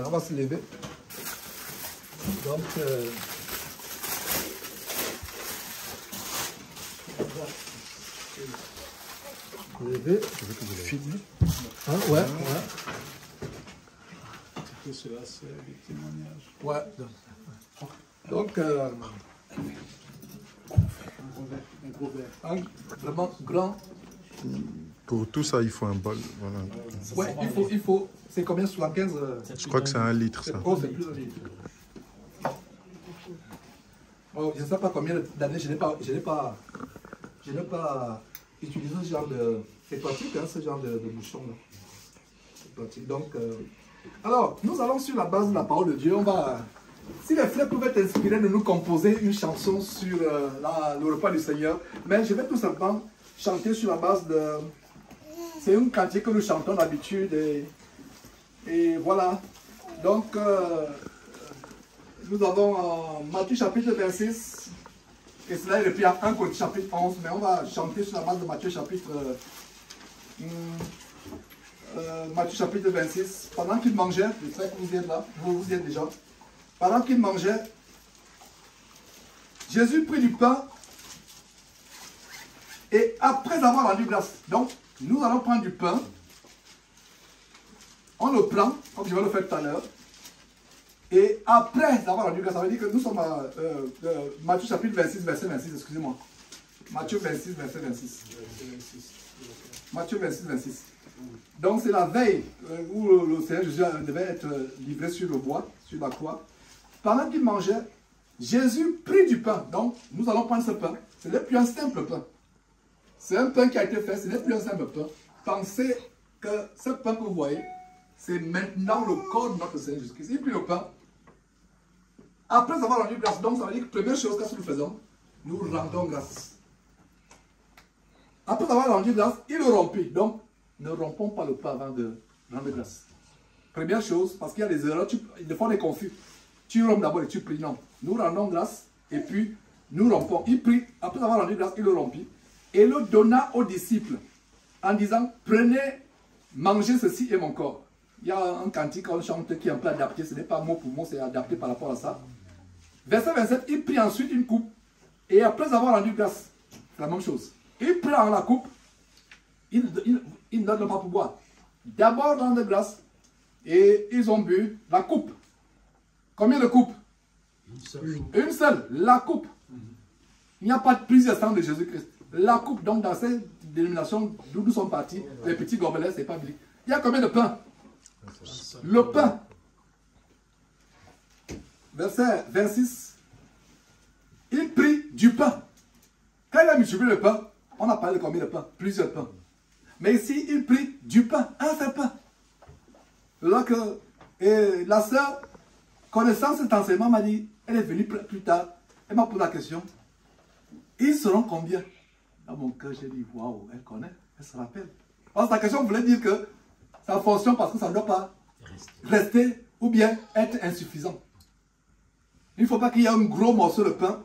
on va se lever. Donc... lever. Filmer. Hein, ouais. Que cela c'est des témoignages. Ouais. Donc, un gros verre. Vraiment grand. Pour tout ça, il faut un bol. Voilà. Ouais, il faut. C'est combien sur la 15 Je crois que c'est 1 litre, ça. Oh, c'est plus d'1 litre. Oh, je ne sais pas combien d'années, je n'ai pas utilisé ce genre de... C'est pratique, hein, ce genre de bouchon là. C'est pratique. Donc, alors, nous allons sur la base de la parole de Dieu. On va Si les frères pouvaient t'inspirer de nous composer une chanson sur le repas du Seigneur, mais je vais tout simplement chanter sur la base de... C'est une cantique que nous chantons d'habitude et voilà. Donc, nous avons Matthieu chapitre 26, et cela est repris à 1 Corinthiens chapitre 11, mais on va chanter sur la base de Matthieu chapitre... Matthieu chapitre 26, pendant qu'il mangeait, je sais que vous êtes là, vous y êtes déjà. Pendant qu'il mangeait, Jésus prit du pain et après avoir rendu grâce. Donc, nous allons prendre du pain, on le prend, comme je vais le faire tout à l'heure, et après avoir rendu grâce, ça veut dire que nous sommes à Matthieu chapitre 26, verset 26, excusez-moi. Matthieu 26, verset 26. Matthieu 26, 26. Donc c'est la veille où le Seigneur Jésus devait être livré sur le bois, sur la croix. Pendant qu'il mangeait, Jésus prit du pain. Donc nous allons prendre ce pain. Ce n'est plus un simple pain. C'est un pain qui a été fait, ce n'est plus un simple pain. Pensez que ce pain que vous voyez, c'est maintenant le corps de notre Seigneur Jésus-Christ. Il prit le pain. Après avoir rendu grâce, donc ça veut dire que la première chose que nous faisons, nous rendons grâce. Après avoir rendu grâce, il le rompit. Donc, ne rompons pas le pain avant de rendre grâce. Première chose, parce qu'il y a des erreurs, des fois on est confus. Tu rompes d'abord et tu pries. Non. Nous rendons grâce et puis nous rompons. Il prie, après avoir rendu grâce, il le rompit et le donna aux disciples en disant, prenez, mangez ceci est mon corps. Il y a un cantique qu'on chante qui est un peu adapté, ce n'est pas mot pour mot, c'est adapté par rapport à ça. Verset 27, il prit ensuite une coupe et après avoir rendu grâce, c'est la même chose. Il prend la coupe, il ne donne pas pour boire. D'abord rendre grâce et ils ont bu la coupe. Combien de coupes? Une seule, la coupe. Il n'y a pas de plusieurs sangs de Jésus-Christ. La coupe, donc dans cette dénomination d'où nous sommes partis, les petits gobelets, c'est pas biblique. Il y a combien de pain? Le pain. Verset 26. Il prit du pain. Quand il a multiplié le pain, on a parlé de combien de pain? Plusieurs pains. Mais ici, il prit du pain, un seul pain. Là que la sœur, connaissant cet enseignement, m'a dit, elle est venue plus tard, elle m'a posé la question, ils seront combien? Dans mon cœur, j'ai dit, waouh, elle connaît, elle se rappelle. Parce que la question voulait dire que ça fonctionne parce que ça ne doit pas rester ou bien être insuffisant. Il ne faut pas qu'il y ait un gros morceau de pain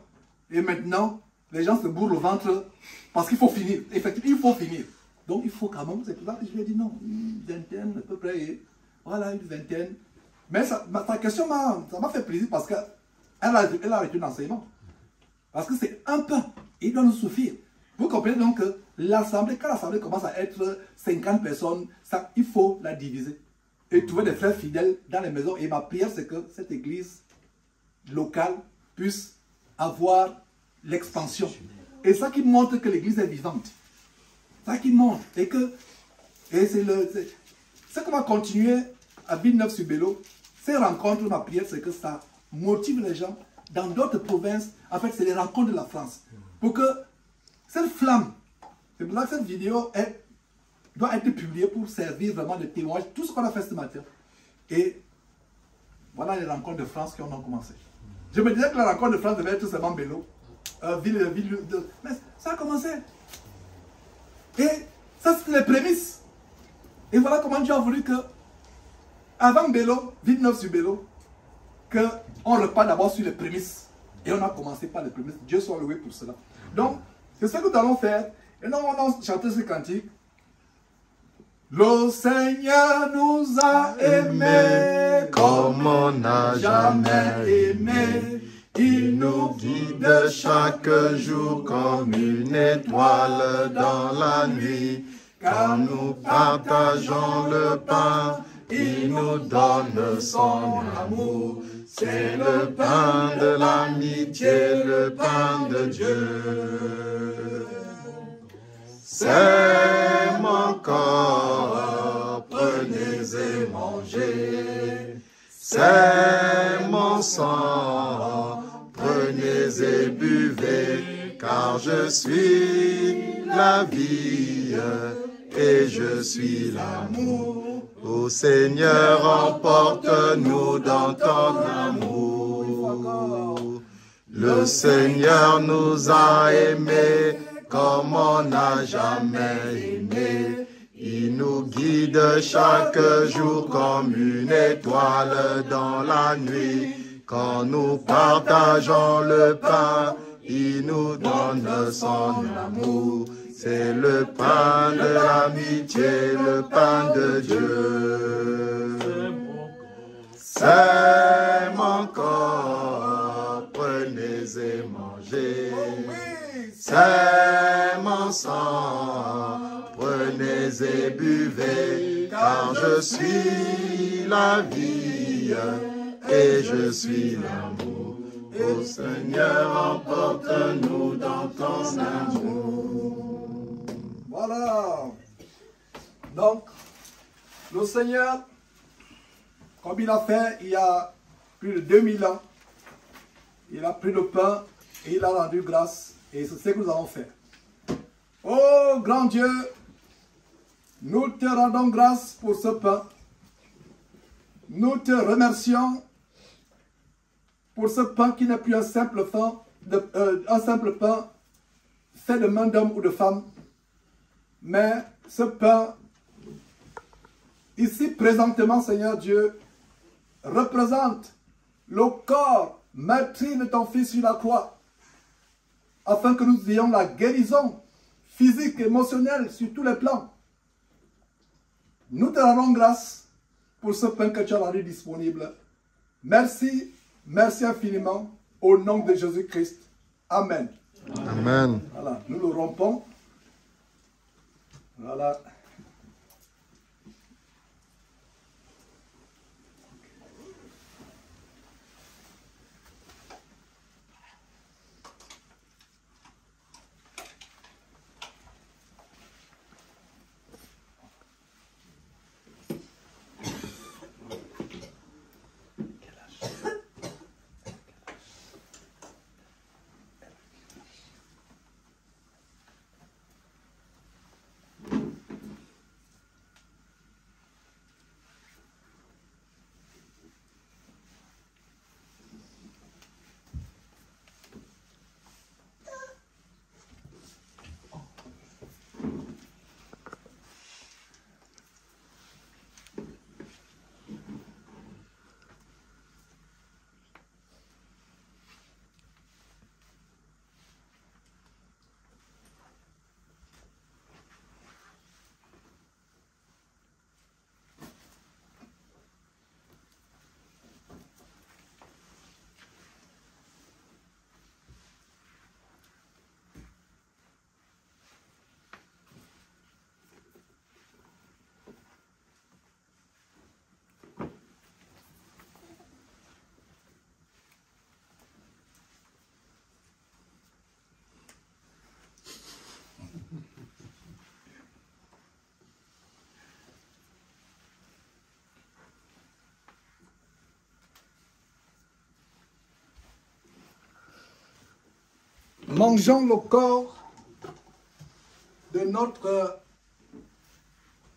et maintenant, les gens se bourrent le ventre parce qu'il faut finir. Effectivement, il faut finir. Donc, il faut quand même, c'est pour ça que je lui ai dit non, une vingtaine à peu près, et voilà, une vingtaine. Mais ta question m'a fait plaisir parce qu'elle a arrêté l'enseignement. Parce que c'est un pain, il doit nous suffire. Vous comprenez donc que l'assemblée, quand l'assemblée commence à être 50 personnes, ça, il faut la diviser. Et trouver des frères fidèles dans les maisons. Et ma prière, c'est que cette église locale puisse avoir l'expansion. Et ça qui montre que l'église est vivante. Ça qui montre. Et c'est ce qu'on va continuer à Villeneuve-sur-Bélo. Ces rencontres, ma prière, c'est que ça motive les gens dans d'autres provinces. En fait, c'est les rencontres de la France. Pour que cette flamme, c'est pour ça que cette vidéo doit être publiée pour servir vraiment de témoignage, tout ce qu'on a fait ce matin. Et voilà les rencontres de France qui ont commencé. Je me disais que la rencontre de France devait être seulement Bélo. Mais ça a commencé. Et ça, c'est les prémices. Et voilà comment Dieu a voulu que, avant Bélo, Villeneuve-sur-Bélo, qu'on repart d'abord sur les prémices. Et on a commencé par les prémices. Dieu soit loué pour cela. Donc, c'est ce que nous allons faire. Et nous allons chanter ce cantique. Le Seigneur nous a aimés comme on n'a jamais aimé. Il nous guide chaque jour comme une étoile dans la nuit. Quand nous partageons le pain, il nous donne son amour. C'est le pain de l'amitié, le pain de Dieu. C'est mon corps, prenez et mangez. C'est mon sang, prenez et buvez, car je suis la vie et je suis l'amour. Ô Seigneur, emporte-nous dans ton amour. Le Seigneur nous a aimés comme on n'a jamais aimé. Il nous guide chaque jour comme une étoile dans la nuit. Quand nous partageons le pain, il nous donne son amour. C'est le pain de l'amitié, le pain de Dieu. C'est mon corps, prenez et mangez. C'est mon sang, prenez et buvez, car je suis la vie et je suis l'amour. Ô Seigneur, emporte-nous dans ton amour. Voilà. Donc, le Seigneur, comme il a fait il y a plus de 2000 ans, il a pris le pain et il a rendu grâce. Et c'est ce que nous allons faire. Oh grand Dieu, nous te rendons grâce pour ce pain. Nous te remercions pour ce pain qui n'est plus un simple pain fait de main d'homme ou de femme. Mais ce pain, ici présentement, Seigneur Dieu, représente le corps meurtri de ton Fils sur la croix, afin que nous ayons la guérison physique et émotionnelle sur tous les plans. Nous te rendons grâce pour ce pain que tu as rendu disponible. Merci, merci infiniment, au nom de Jésus-Christ. Amen. Amen. Voilà, nous le rompons. Voilà. Mangeons le corps de notre...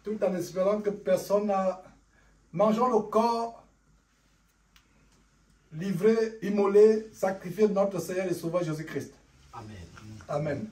Tout en espérant que personne n'a... Mangeons le corps livré, immolé, sacrifié de notre Seigneur et Sauveur Jésus-Christ. Amen. Amen.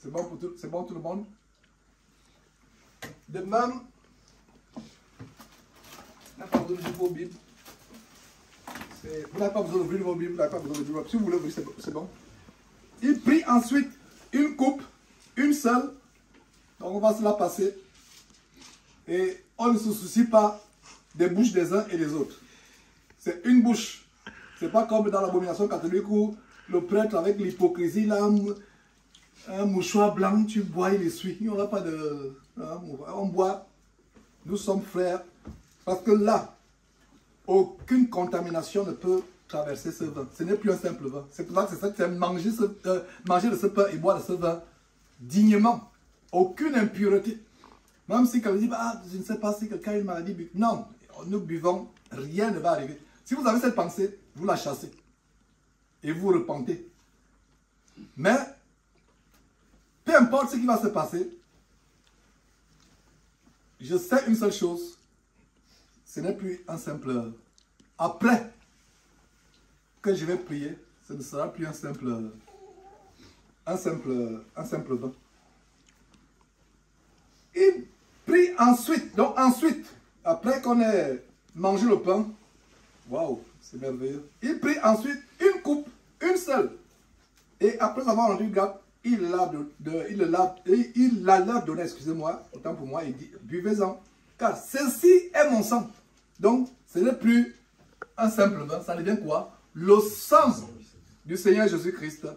C'est bon pour tout le monde? De même, vous n'avez pas besoin d'ouvrir vos Bibles. Vous n'avez pas besoin d'ouvrir vos Bibles, Si vous voulez ouvrir, c'est bon. Il prit ensuite une coupe, une seule. Donc on va se la passer. Et on ne se soucie pas des bouches des uns et des autres. C'est une bouche. C'est pas comme dans l'abomination catholique où le prêtre avec l'hypocrisie, là, un mouchoir blanc, tu bois, il essuie. Il n'y aura pas de... On boit. Nous sommes frères. Parce que là, aucune contamination ne peut traverser ce vin. Ce n'est plus un simple vin. C'est pour ça que c'est manger de ce pain et boire de ce vin dignement. Aucune impureté. Même si quelqu'un dit, ah, je ne sais pas si quelqu'un a une maladie. Non, nous buvons, rien ne va arriver. Si vous avez cette pensée, vous la chassez. Et vous repentez. Mais, peu importe ce qui va se passer, je sais une seule chose. Ce n'est plus un simple... Après que je vais prier, ce ne sera plus un simple vin. Il prit ensuite, donc ensuite, après qu'on ait mangé le pain, waouh, c'est merveilleux. Il prit ensuite une coupe, une seule. Et après avoir rendu garde, il la leur donné, excusez-moi, autant pour moi, il dit, buvez-en, car ceci est mon sang. Donc, ce n'est plus un simple vin, ça devient quoi? Le sang du Seigneur Jésus-Christ.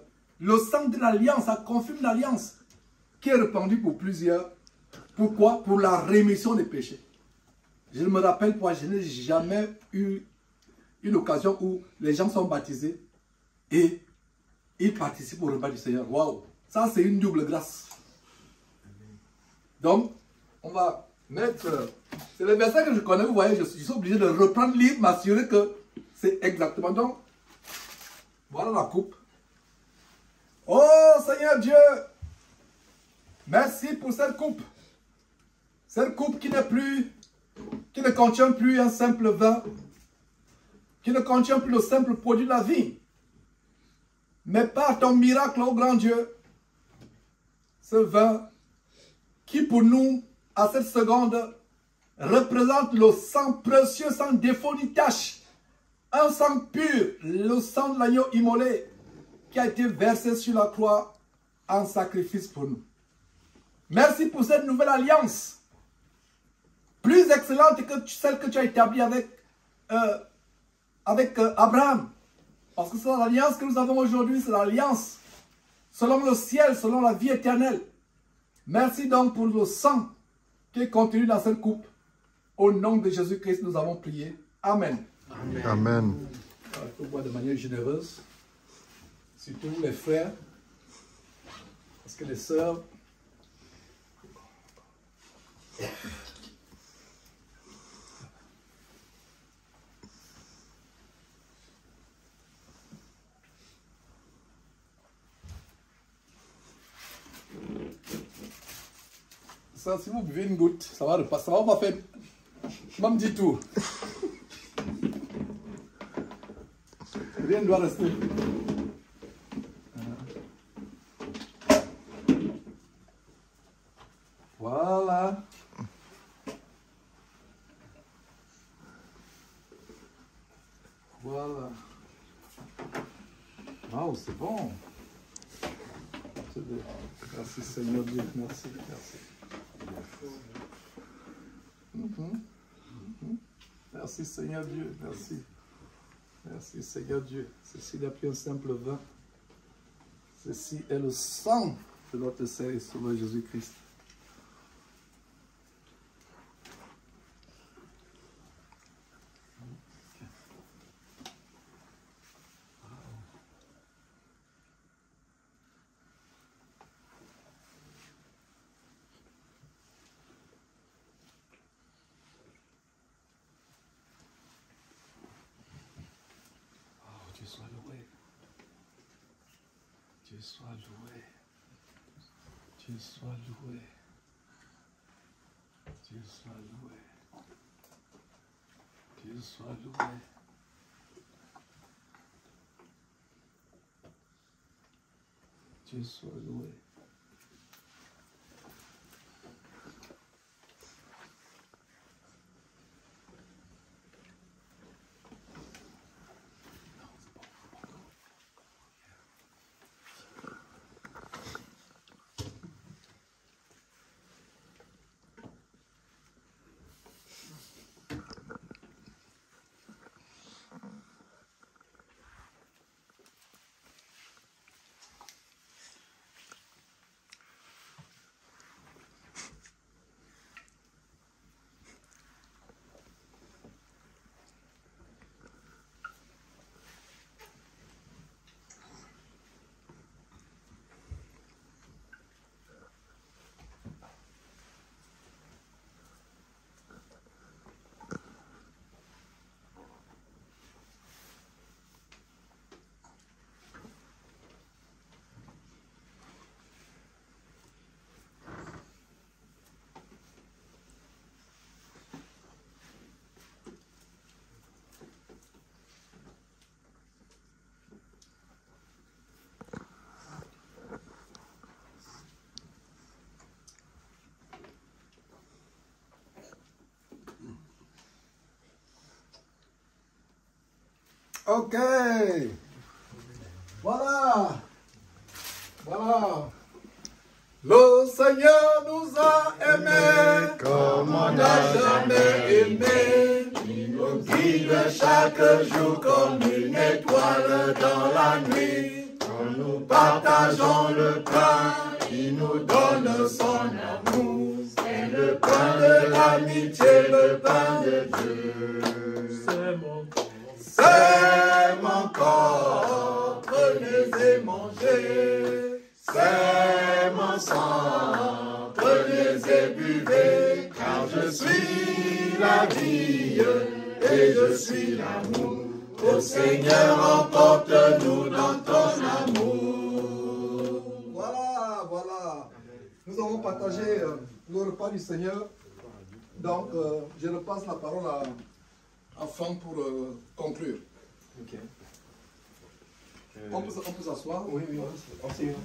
Le sang de l'alliance, ça confirme l'alliance qui est répandue pour plusieurs. Pourquoi? Pour la rémission des péchés. Je ne me rappelle pas, je n'ai jamais eu une occasion où les gens sont baptisés et ils participent au repas du Seigneur. Waouh! Ça, c'est une double grâce. Donc, on va mettre... C'est le verset que je connais, vous voyez, je suis obligé de reprendre le livre, m'assurer que c'est exactement. Donc, voilà la coupe. Oh Seigneur Dieu, merci pour cette coupe. Cette coupe qui ne contient plus un simple vin, qui ne contient plus le simple produit de la vie. Mais par ton miracle, ô grand Dieu, ce vin qui pour nous, à cette seconde, représente le sang précieux, sans défaut ni tache. Un sang pur, le sang de l'agneau immolé, qui a été versé sur la croix en sacrifice pour nous. Merci pour cette nouvelle alliance, plus excellente que celle que tu as établie avec Abraham. Parce que c'est l'alliance que nous avons aujourd'hui, c'est l'alliance selon le ciel, selon la vie éternelle. Merci donc pour le sang qui est contenu dans cette coupe. Au nom de Jésus-Christ, nous avons prié. Amen. Amen. Amen. Alors, il faut boire de manière généreuse. Surtout les frères. Parce que les sœurs... Ça, si vous buvez une goutte, ça va repasser. Ça va pas faire même 10 tours. Rien ne doit rester. Voilà. Voilà. Waouh, c'est bon. Merci Seigneur Dieu, merci, merci. Merci Seigneur Dieu, merci. Merci Seigneur Dieu. Ceci n'est plus un simple vin. Ceci est le sang de notre Seigneur et Sauveur Jésus-Christ. Dieu soit loué. Dieu soit loué. Dieu soit loué. Dieu soit loué. Dieu soit loué. Dieu soit loué. Ok. Voilà. Voilà. Le Seigneur nous a aimés comme on n'a jamais aimé. Il nous guide chaque jour comme une étoile dans la nuit. Quand nous partageons le pain, il nous donne son amour. C'est le pain de l'amitié, le pain de Dieu. C'est mon corps, prenez et mangez. C'est mon sang, prenez et buvez, car je suis la vie et je suis l'amour. Ô Seigneur, emporte-nous dans ton amour. Voilà, voilà. Nous avons partagé le repas du Seigneur. Donc, je repasse la parole à Franck pour conclure. Ok. On peut s'asseoir? Oui, oui, on s'est.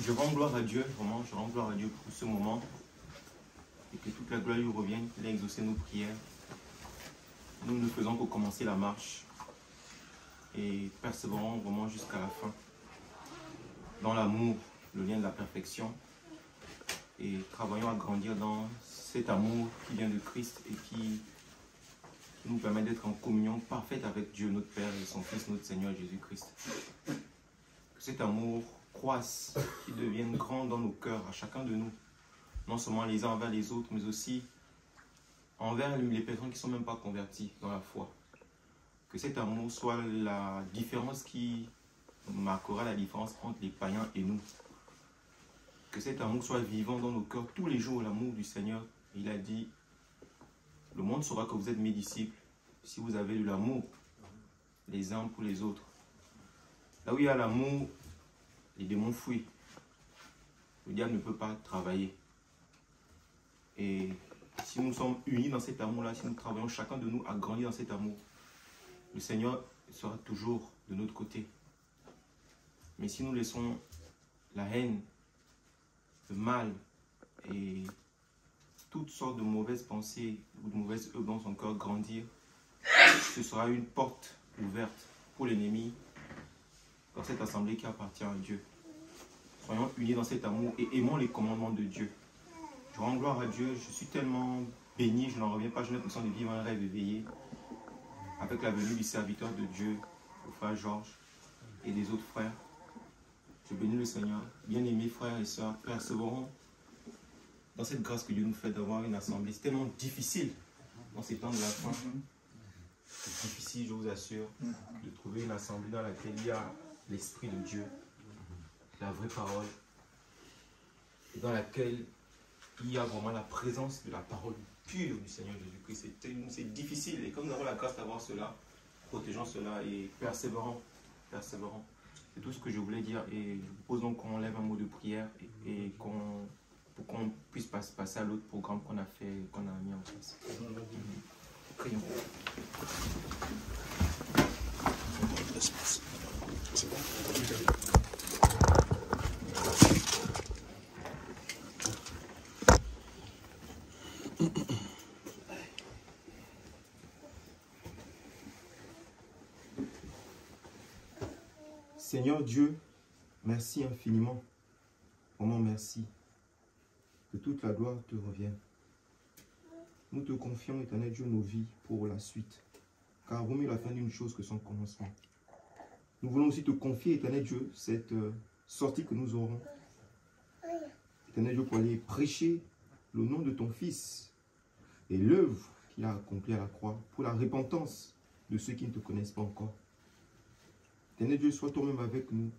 Je rends gloire à Dieu, vraiment, je rends gloire à Dieu pour ce moment. Et que toute la gloire lui revienne, qu'il ait exaucé nos prières. Nous ne faisons que commencer la marche. Et persévérons vraiment jusqu'à la fin. Dans l'amour, le lien de la perfection. Et travaillons à grandir dans cet amour qui vient de Christ et qui nous permet d'être en communion parfaite avec Dieu, notre Père et son Fils, notre Seigneur Jésus-Christ. Que cet amour croisse, qu'il devienne grand dans nos cœurs, à chacun de nous. Non seulement les uns envers les autres, mais aussi envers les personnes qui ne sont même pas converties dans la foi. Que cet amour soit la différence qui marquera la différence entre les païens et nous. Que cet amour soit vivant dans nos cœurs tous les jours, l'amour du Seigneur. Il a dit, le monde saura que vous êtes mes disciples si vous avez de l'amour les uns pour les autres. Là où il y a l'amour, les démons fuient. Le diable ne peut pas travailler. Et si nous sommes unis dans cet amour-là, si nous travaillons chacun de nous à grandir dans cet amour, le Seigneur sera toujours de notre côté. Mais si nous laissons la haine, le mal et toutes sortes de mauvaises pensées ou de mauvaises œuvres dans son cœur grandir, ce sera une porte ouverte pour l'ennemi dans cette assemblée qui appartient à Dieu. Soyons unis dans cet amour et aimons les commandements de Dieu. Je rends gloire à Dieu, je suis tellement béni, je n'en reviens pas, j'ai l'impression de vivre un rêve éveillé avec la venue du serviteur de Dieu, le frère Georges et des autres frères. Je bénis le Seigneur. Bien-aimés frères et sœurs, persévérons dans cette grâce que Dieu nous fait d'avoir une assemblée. C'est tellement difficile dans ces temps de la fin. C'est difficile, je vous assure, de trouver une assemblée dans laquelle il y a l'Esprit de Dieu, la vraie parole, et dans laquelle il y a vraiment la présence de la parole pure du Seigneur Jésus-Christ. C'est difficile. Et comme nous avons la grâce d'avoir cela, protégeons cela et persévérons. Persévérons. C'est tout ce que je voulais dire. Et je vous propose donc qu'on lève un mot de prière et pour qu'on puisse passer à l'autre programme qu'on a mis en place. Prions. Seigneur Dieu, merci infiniment. Vraiment merci. Que toute la gloire te revienne. Nous te confions, éternel Dieu, nos vies pour la suite. Car vaut mieux la fin d'une chose que son commencement. Nous voulons aussi te confier, éternel Dieu, cette sortie que nous aurons. Éternel Dieu, pour aller prêcher le nom de ton Fils et l'œuvre qu'il a accomplie à la croix pour la repentance de ceux qui ne te connaissent pas encore. Éternel Dieu, sois toi-même avec nous.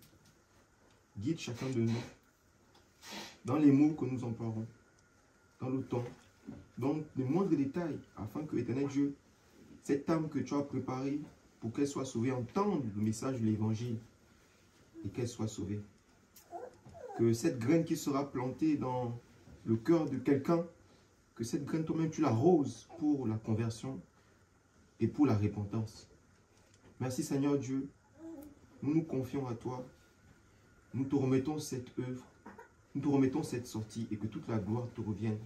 Guide chacun de nous dans les mots que nous emploierons, dans le temps, dans les moindres détails, afin que, éternel Dieu, cette âme que tu as préparée pour qu'elle soit sauvée, entende le message de l'évangile et qu'elle soit sauvée. Que cette graine qui sera plantée dans le cœur de quelqu'un, que cette graine toi-même tu l'arroses pour la conversion et pour la repentance. Merci Seigneur Dieu, nous nous confions à toi, nous te remettons cette œuvre Nous te remettons cette sortie et que toute la gloire te revienne.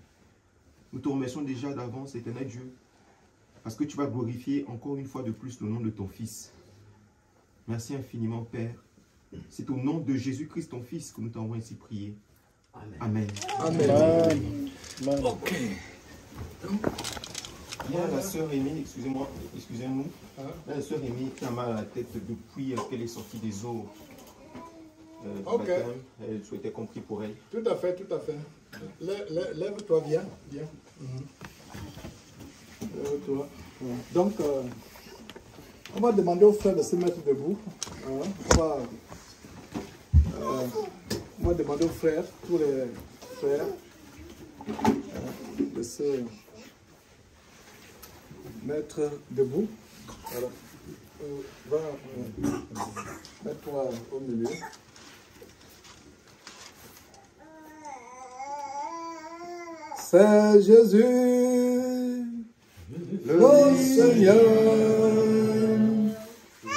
Nous te remercions déjà d'avance, éternel Dieu, parce que tu vas glorifier encore une fois de plus le nom de ton Fils. Merci infiniment, Père. C'est au nom de Jésus-Christ, ton Fils, que nous t'envoyons ainsi prier. Amen. Amen. Amen. Amen. Ok. Il y a la sœur Émile, excusez-moi, excusez-nous. Il y a la sœur Émile qui a mal à la tête depuis qu'elle est sortie des eaux. Ok. Baptême. Elle souhaitait qu'on prie pour elle. Tout à fait, tout à fait. Lève-toi, viens. Lève-toi. Donc, on va demander aux frères de se mettre debout. On va demander aux frères, tous les frères, de se mettre debout. Voilà. Mets-toi au milieu. C'est Jésus, le Seigneur. Il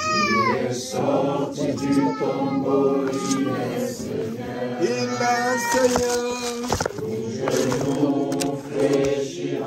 est sorti du tombeau, il est Seigneur. Il est Seigneur.